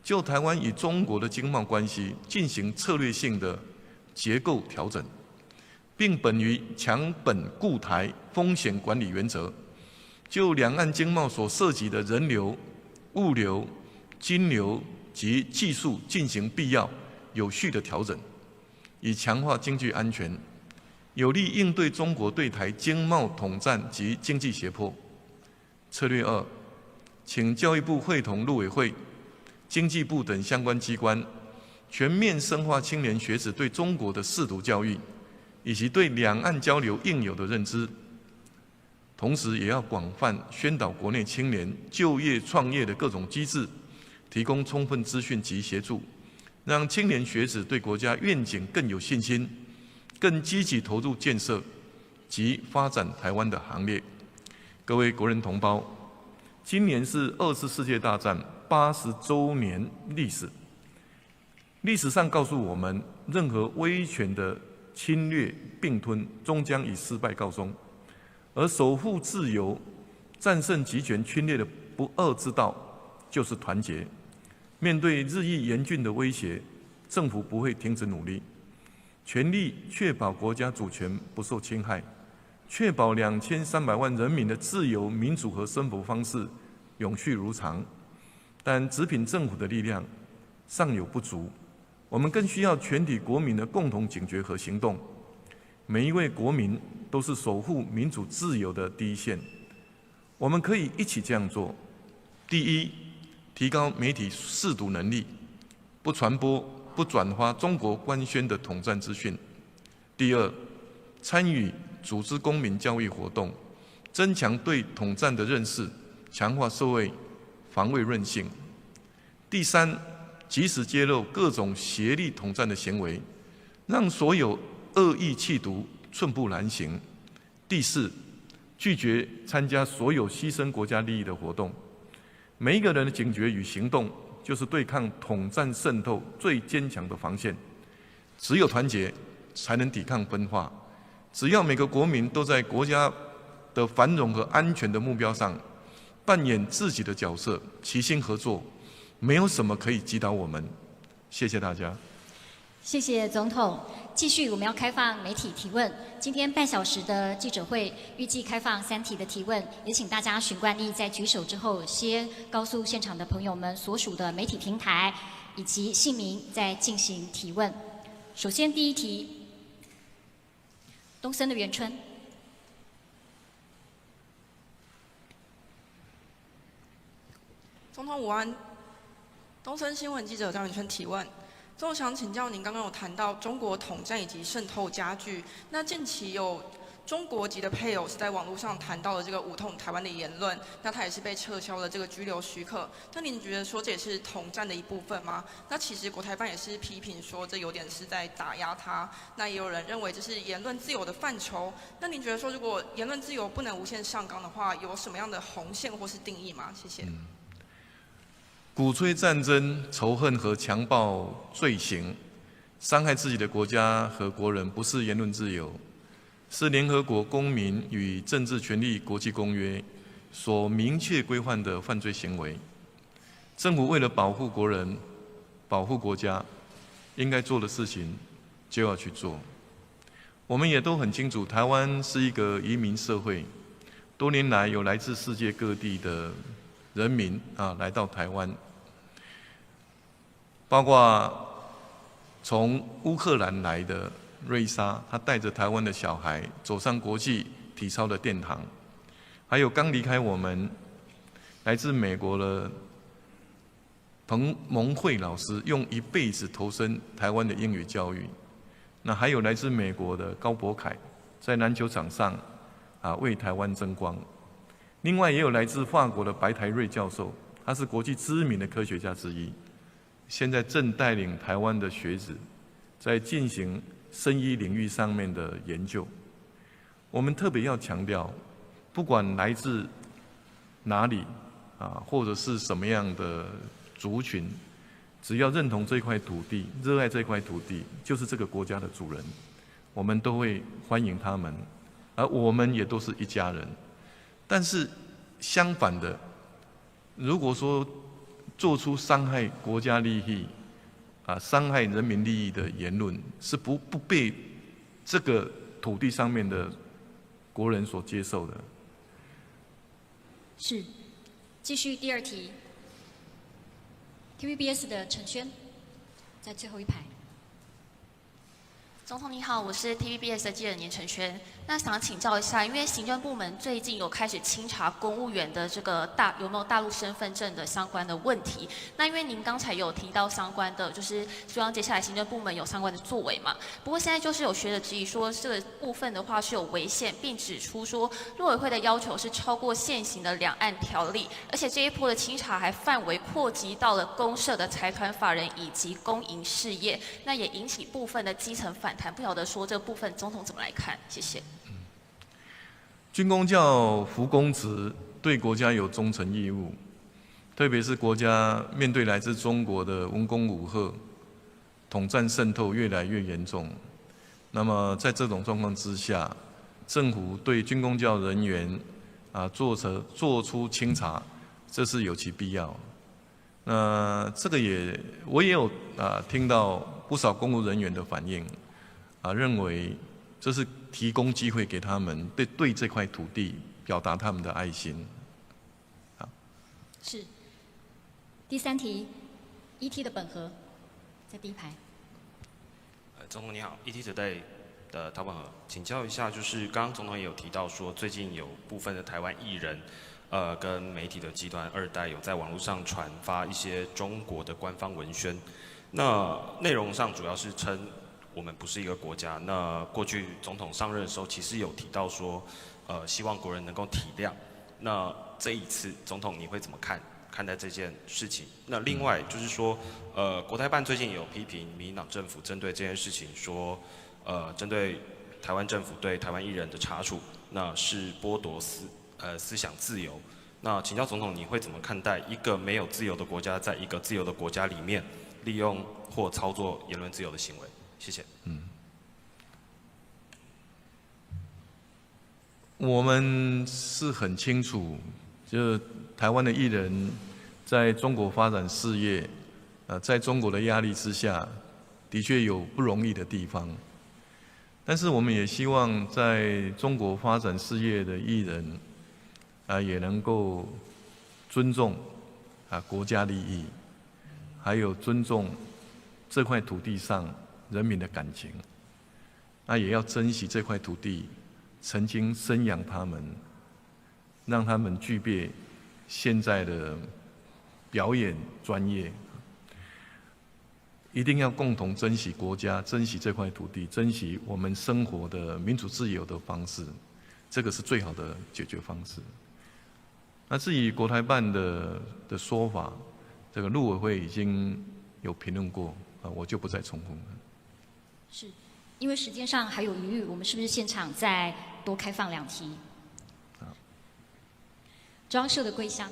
就台湾与中国的经贸关系进行策略性的结构调整，并本于强本固台风险管理原则，就两岸经贸所涉及的人流、物流、金流及技术进行必要有序的调整，以强化经济安全，有力应对中国对台经贸统战及经济胁迫。策略2，请教育部会同陆委会、经济部等相关机关，全面深化青年学子对中国的识读教育，以及对两岸交流应有的认知，同时也要广泛宣导国内青年就业创业的各种机制，提供充分资讯及协助，让青年学子对国家愿景更有信心，更积极投入建设及发展台湾的行列。各位国人同胞，今年是2次世界大战80周年历史。历史上告诉我们，任何威权的侵略并吞终将以失败告终，而守护自由、战胜极权侵略的不二之道就是团结。面对日益严峻的威胁，政府不会停止努力，全力确保国家主权不受侵害，确保2300万人民的自由、民主和生活方式永续如常。但只凭政府的力量尚有不足，我们更需要全体国民的共同警觉和行动。每一位国民都是守护民主自由的第一线，我们可以一起这样做。第一，提高媒体识读能力，不传播、不转发中国官宣的统战资讯。第二，参与组织公民教育活动，增强对统战的认识，强化社会防卫韧性。第三，及时揭露各种协力统战的行为，让所有恶意企图寸步难行。第四，拒绝参加所有牺牲国家利益的活动。每一个人的警觉与行动，就是对抗统战渗透最坚强的防线。只有团结，才能抵抗分化。只要每个国民都在国家的繁荣和安全的目标上扮演自己的角色，齐心合作，没有什么可以击倒我们。谢谢大家。谢谢总统。继续，我们要开放媒体提问。今天半小时的记者会，预计开放3题的提问，也请大家循惯例在举手之后，先告诉现场的朋友们所属的媒体平台以及姓名，再进行提问。首先，第一题，东森的袁春。总统午安，东森新闻记者张元春提问。总统想请教您，刚刚有谈到中国统战以及渗透加剧，那近期有中国籍的配偶是在网络上谈到了这个武统台湾的言论，那他也是被撤销了这个居留许可。那您觉得说这也是统战的一部分吗？那其实国台办也是批评说这有点是在打压他，那也有人认为这是言论自由的范畴。那您觉得说如果言论自由不能无限上纲的话，有什么样的红线或是定义吗？谢谢。鼓吹战争、仇恨和强暴罪行，伤害自己的国家和国人，不是言论自由，是联合国公民与政治权利国际公约所明确规范的犯罪行为。政府为了保护国人、保护国家，应该做的事情就要去做。我们也都很清楚，台湾是一个移民社会，多年来有来自世界各地的人民来到台湾，包括从乌克兰来的瑞莎，她带着台湾的小孩走上国际体操的殿堂，还有刚离开我们来自美国的彭蒙慧老师，用一辈子投身台湾的英语教育。那还有来自美国的高博凯，在篮球场上为台湾争光。另外也有来自法国的白台瑞教授，他是国际知名的科学家之一，现在正带领台湾的学子在进行生医领域上面的研究。我们特别要强调，不管来自哪里或者是什么样的族群，只要认同这块土地、热爱这块土地，就是这个国家的主人，我们都会欢迎他们，而我们也都是一家人。但是相反的，如果说做出伤害国家利益、伤害人民利益的言论，是不被这个土地上面的国人所接受的。是，继续第二题。TVBS 的陈轩，在最后一排。总统你好，我是 TVBS 的记者年陈轩。那想请教一下，因为行政部门最近有开始清查公务员的这个有没有大陆身份证的相关的问题。那因为您刚才有提到相关的，就是希望接下来行政部门有相关的作为嘛。不过现在就是有学者质疑说，这个部分的话是有违宪，并指出说，陆委会的要求是超过现行的两岸条例，而且这一波的清查还范围扩及到了公社的财团法人以及公营事业，那也引起部分的基层反弹。不晓得说这部分总统怎么来看？谢谢。军公教服公职，对国家有忠诚义务，特别是国家面对来自中国的文攻武吓、统战渗透越来越严重。那么在这种状况之下，政府对军公教人员做出清查，这是有其必要。那这个我也有听到不少公务人员的反应。认为这是提供机会给他们对这块土地表达他们的爱心。是。第三题 ，ET 的本和，在第一排。总统你好 ，ET Today 的陶本和，请教一下，就是刚刚总统也有提到说，最近有部分的台湾艺人跟媒体的极端二代有在网络上传发一些中国的官方文宣，那内容上主要是称我们不是一个国家。那过去总统上任的时候，其实有提到说，希望国人能够体谅。那这一次总统你会怎么看待这件事情？那另外就是说，国台办最近也有批评民进党政府针对这件事情说，针对台湾政府对台湾艺人的查处，那是剥夺思想自由。那请教总统，你会怎么看待一个没有自由的国家，在一个自由的国家里面，利用或操作言论自由的行为？谢谢。我们是很清楚，就是台湾的艺人在中国发展事业，在中国的压力之下，的确有不容易的地方。但是我们也希望在中国发展事业的艺人，也能够尊重国家利益，还有尊重这块土地上人民的感情。那也要珍惜这块土地曾经生养他们，让他们具备现在的表演专业。一定要共同珍惜国家，珍惜这块土地，珍惜我们生活的民主自由的方式，这个是最好的解决方式。那至于国台办的说法，这个陆委会已经有评论过，我就不再重复了。是，因为时间上还有余裕，我们是不是现场再多开放2题？中央社的桂香。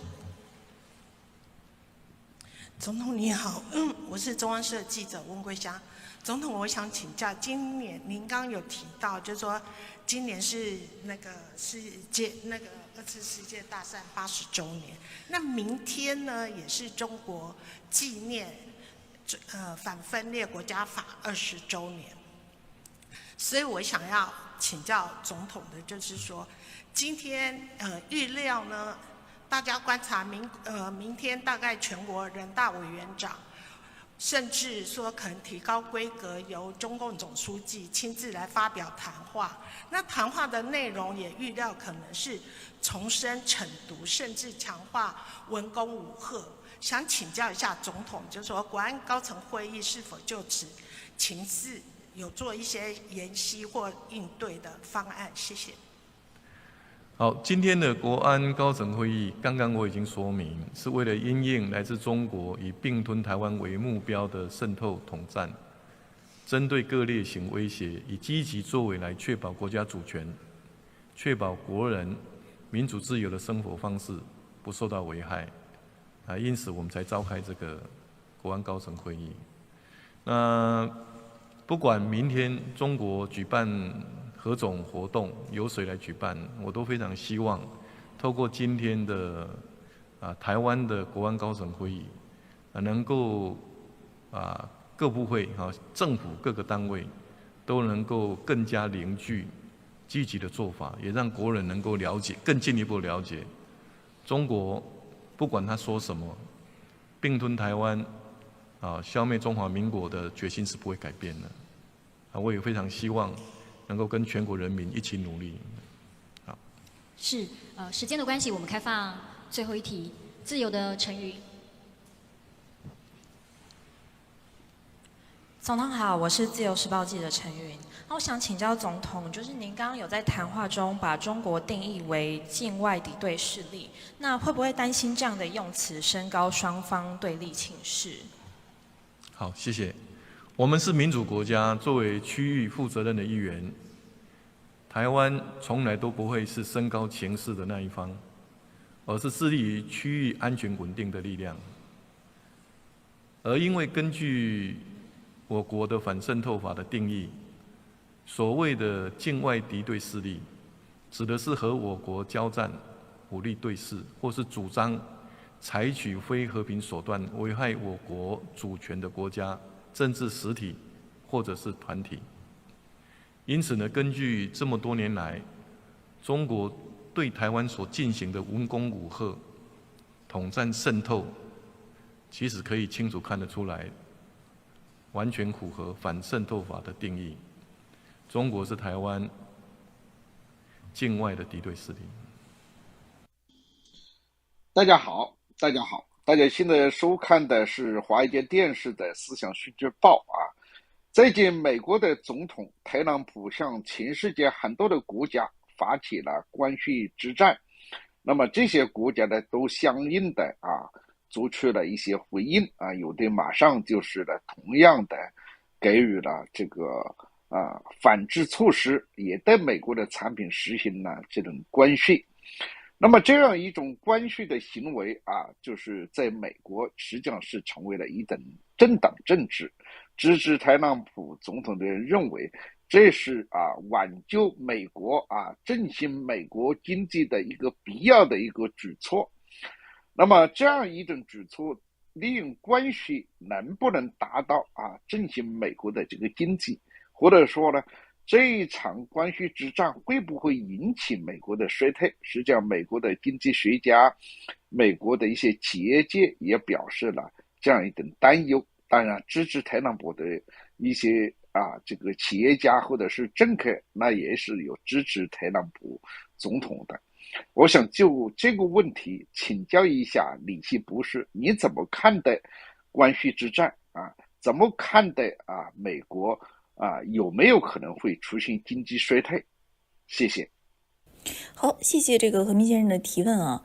总统你好，我是中央社记者温桂香。总统，我想请教，今年您刚刚有提到，就是说今年是2次世界大战80周年，那明天呢也是中国纪念反分裂国家法20周年，所以我想要请教总统的就是说，今天预料呢？大家观察明天大概全国人大委员长，甚至说可能提高规格，由中共总书记亲自来发表谈话。那谈话的内容也预料可能是重申惩毒，甚至强化文攻武吓。想请教一下总统，就是说国安高层会议是否就此情势有做一些研析或应对的方案？谢谢。好，今天的国安高层会议，刚刚我已经说明，是为了因应来自中国以并吞台湾为目标的渗透统战，针对各类型威胁，以积极作为来确保国家主权，确保国人民主自由的生活方式不受到危害，因此我们才召开这个国安高层会议。那不管明天中国举办何种活动由谁来举办，我都非常希望透过今天的台湾的国安高层会议，能够各部会政府各个单位都能够更加凝聚积极的做法，也让国人能够了解，更进一步了解中国不管他说什么，并吞台湾消灭中华民国的决心是不会改变的。我也非常希望能够跟全国人民一起努力。好，是时间的关系，我们开放最后一题。自由的陈瑜。总统好，我是自由时报记者陈云。那我想请教总统，就是您刚刚有在谈话中把中国定义为境外敌对势力，那会不会担心这样的用词升高双方对立情势？好，谢谢。我们是民主国家，作为区域负责任的一员，台湾从来都不会是升高情势的那一方，而是致力于区域安全稳定的力量。而因为根据我国的反渗透法的定义，所谓的境外敌对势力，指的是和我国交战、武力对峙，或是主张采取非和平手段危害我国主权的国家、政治实体或者是团体。因此呢，根据这么多年来中国对台湾所进行的文攻武吓、统战渗透，其实可以清楚看得出来，完全符合反渗透法的定义。中国是台湾境外的敌对势力。大家好，大家好，大家现在收看的是华尔街电视的思想讯息报啊。最近，美国的总统特朗普向全世界很多的国家发起了关税之战，那么这些国家呢，都相应的做出了一些回应啊，有的马上就是了，同样的给予了这个反制措施，也对美国的产品实行了这种关税。那么这样一种关税的行为就是在美国实际上是成为了一种政党政治。支持特朗普总统的人认为，这是挽救美国振兴美国经济的一个必要的一个举措。那么这样一种举措，利用关税能不能达到振兴美国的这个经济，或者说呢？这一场关税之战会不会引起美国的衰退？实际上，美国的经济学家、美国的一些企业界也表示了这样一种担忧。当然，支持特朗普的一些这个企业家或者是政客，那也是有支持特朗普总统的。我想就这个问题请教一下李希博士，你怎么看待关税之战怎么看待美国？有没有可能会出现经济衰退？谢谢。好，谢谢这个何明先生的提问啊。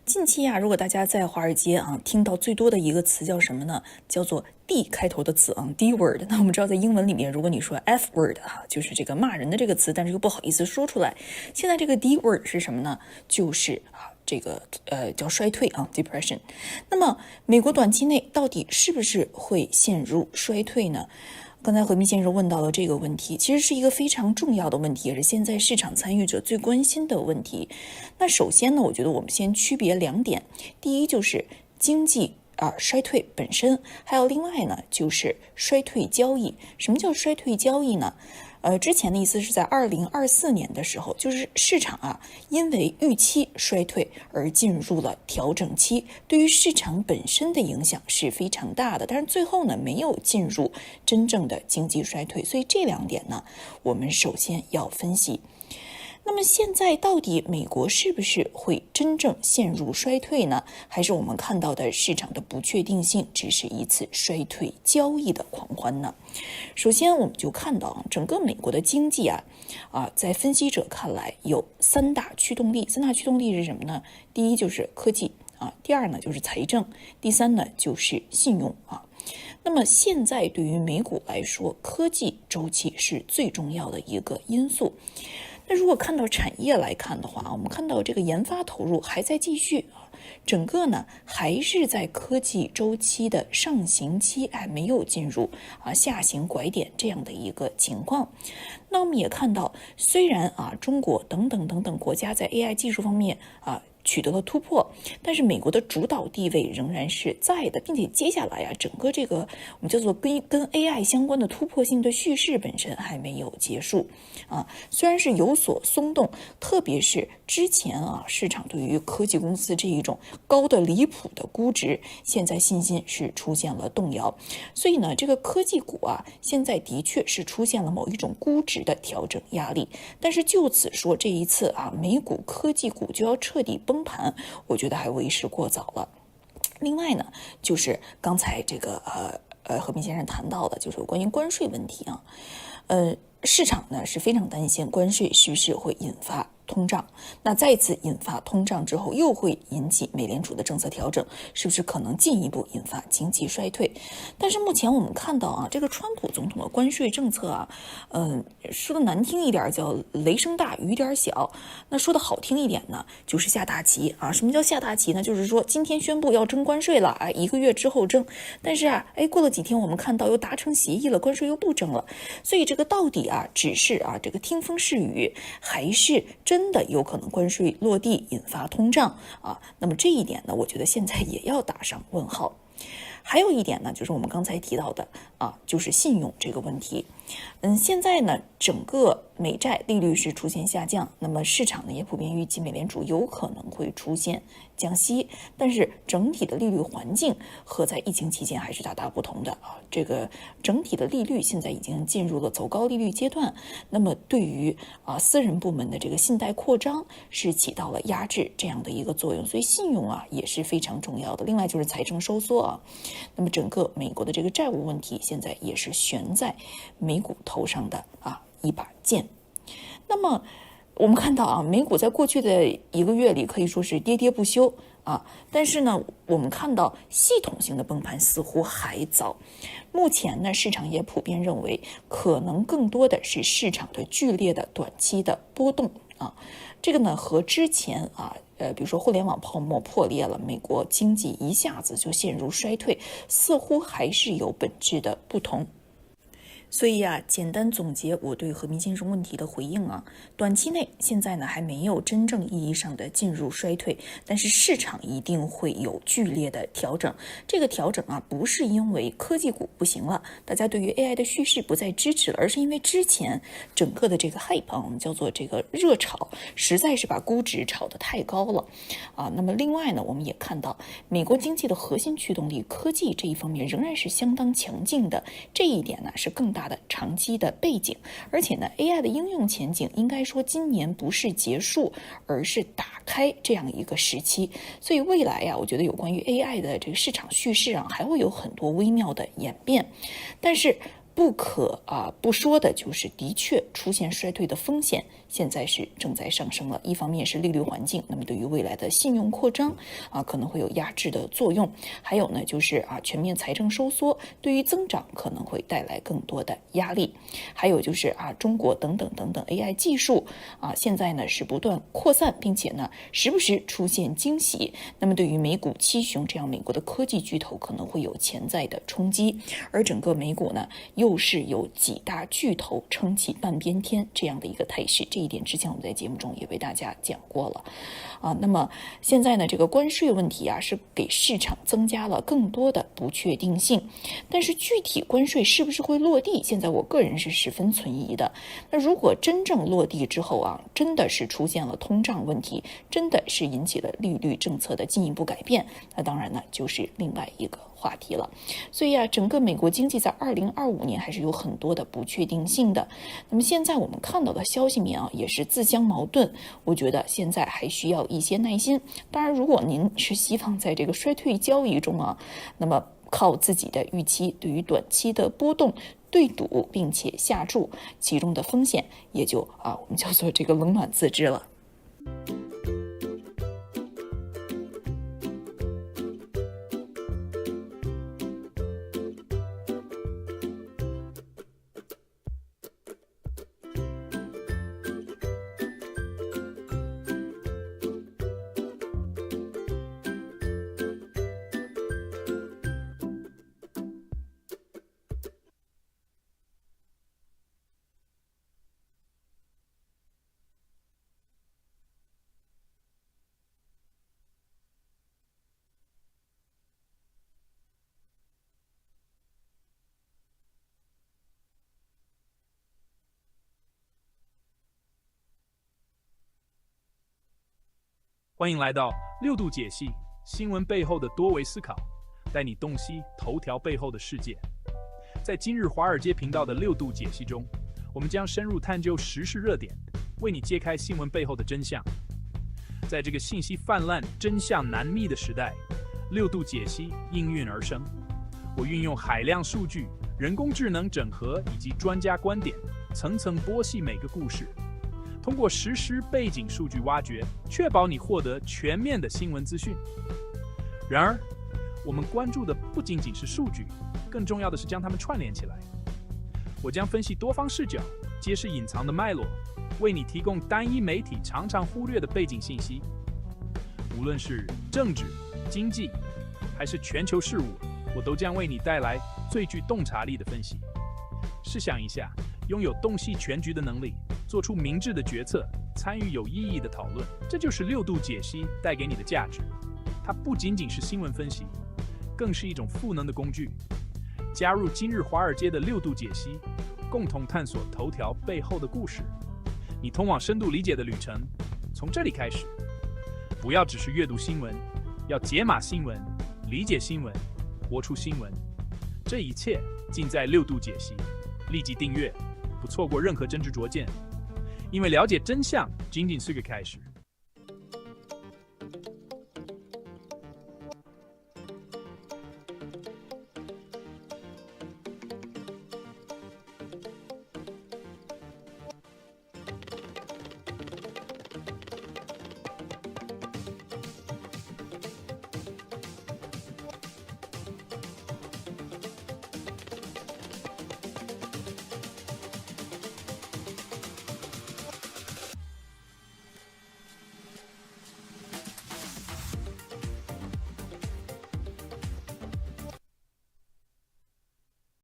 近期如果大家在华尔街听到最多的一个词叫什么呢？叫做 D 开头的词D word。那我们知道在英文里面，如果你说 F word 就是这个骂人的这个词，但是又不好意思说出来。现在这个 D word 是什么呢？就是这个叫衰退depression。那么美国短期内到底是不是会陷入衰退呢？刚才何明先生问到了这个问题，其实是一个非常重要的问题，也是现在市场参与者最关心的问题。那首先呢，我觉得我们先区别两点，第一就是经济衰退本身，还有另外呢就是衰退交易。什么叫衰退交易呢？之前的意思是在2024年的时候，就是市场因为预期衰退而进入了调整期，对于市场本身的影响是非常大的，但是最后呢没有进入真正的经济衰退，所以这两点呢我们首先要分析。那么现在到底美国是不是会真正陷入衰退呢？还是我们看到的市场的不确定性只是一次衰退交易的狂欢呢？首先我们就看到整个美国的经济在分析者看来有三大驱动力。三大驱动力是什么呢？第一就是科技第二呢就是财政，第三呢就是信用那么现在对于美股来说，科技周期是最重要的一个因素。那如果看到产业来看的话，我们看到这个研发投入还在继续整个呢还是在科技周期的上行期，没有进入下行拐点这样的一个情况。那我们也看到，虽然中国等等国家在 AI 技术方面取得了突破，但是美国的主导地位仍然是在的，并且接下来整个这个我们叫做跟 AI 相关的突破性的叙事本身还没有结束虽然是有所松动，特别是之前市场对于科技公司这一种高的离谱的估值，现在信心是出现了动摇，所以呢这个科技股现在的确是出现了某一种估值的调整压力，但是就此说这一次美股科技股就要彻底崩盘，我觉得还为时过早了。另外呢就是刚才这个何明先生谈到的，就是关于关税问题市场呢是非常担心关税是不是会引发通胀，那再次引发通胀之后又会引起美联储的政策调整，是不是可能进一步引发经济衰退？但是目前我们看到这个川普总统的关税政策说的难听一点叫雷声大雨点小，那说的好听一点呢就是下大棋什么叫下大棋呢？就是说今天宣布要征关税了1个月之后征，但是过了几天我们看到又达成协议了，关税又不征了，所以这个到底只是这个听风是雨，还是真的有可能关税落地引发通胀那么这一点呢我觉得现在也要打上问号。还有一点呢就是我们刚才提到的就是信用这个问题。现在呢，整个美债利率是出现下降，那么市场呢也普遍预计美联储有可能会出现降息，但是整体的利率环境和在疫情期间还是大大不同的啊。这个整体的利率现在已经进入了走高利率阶段，那么对于私人部门的这个信贷扩张是起到了压制这样的一个作用，所以信用也是非常重要的。另外就是财政收缩那么整个美国的这个债务问题现在也是悬在美股头上的一把剑。那么我们看到美股在过去的1个月里可以说是跌跌不休但是呢，我们看到系统性的崩盘似乎还早。目前呢，市场也普遍认为，可能更多的是市场的剧烈的短期的波动这个呢和之前比如说互联网泡沫破裂了，美国经济一下子就陷入衰退，似乎还是有本质的不同。所以简单总结我对和平先生问题的回应短期内现在呢还没有真正意义上的进入衰退，但是市场一定会有剧烈的调整。这个调整不是因为科技股不行了，大家对于 AI 的叙事不再支持了，而是因为之前整个的这个 hype 我们叫做这个热炒，实在是把估值炒得太高了那么另外呢，我们也看到美国经济的核心驱动力科技这一方面仍然是相当强劲的，这一点呢是更大的长期的背景，而且呢 AI 的应用前景应该说今年不是结束，而是打开这样一个时期。所以未来我觉得有关于 AI 的这个市场叙事还会有很多微妙的演变，但是不可不说的就是的确出现衰退的风险现在是正在上升了。一方面是利率环境，那么对于未来的信用扩张可能会有压制的作用，还有呢就是全面财政收缩对于增长可能会带来更多的压力，还有就是中国等等 AI 技术现在呢是不断扩散，并且呢时不时出现惊喜，那么对于美股七雄这样美国的科技巨头可能会有潜在的冲击，而整个美股呢又是有几大巨头撑起半边天这样的一个态势，这一点之前我们在节目中也为大家讲过了那么现在呢这个关税问题是给市场增加了更多的不确定性，但是具体关税是不是会落地，现在我个人是十分存疑的。那如果真正落地之后真的是出现了通胀问题，真的是引起了利率政策的进一步改变，那当然呢就是另外一个话题了。所以整个美国经济在2025年还是有很多的不确定性的。那么现在我们看到的消息面也是自相矛盾，我觉得现在还需要一些耐心。当然如果您是希望在这个衰退交易中那么靠自己的预期对于短期的波动对赌，并且下注，其中的风险也就我们叫做这个冷暖自知了。欢迎来到六度解析新闻背后的多维思考，带你洞悉头条背后的世界。在今日华尔街频道的六度解析中，我们将深入探究时事热点，为你揭开新闻背后的真相。在这个信息泛滥、真相难觅的时代，六度解析应运而生。我运用海量数据、人工智能整合以及专家观点，层层剥析每个故事。通过实时背景数据挖掘，确保你获得全面的新闻资讯。然而，我们关注的不仅仅是数据，更重要的是将它们串联起来。我将分析多方视角，揭示隐藏的脉络，为你提供单一媒体常常忽略的背景信息。无论是政治、经济，还是全球事务，我都将为你带来最具洞察力的分析。试想一下，拥有洞悉全局的能力，做出明智的决策，参与有意义的讨论，这就是六度解析带给你的价值。它不仅仅是新闻分析，更是一种赋能的工具。加入今日华尔街的六度解析，共同探索头条背后的故事。你通往深度理解的旅程，从这里开始。不要只是阅读新闻，要解码新闻，理解新闻，活出新闻。这一切尽在6度解析。立即订阅，不错过任何真知灼见。因为了解真相仅仅是个开始。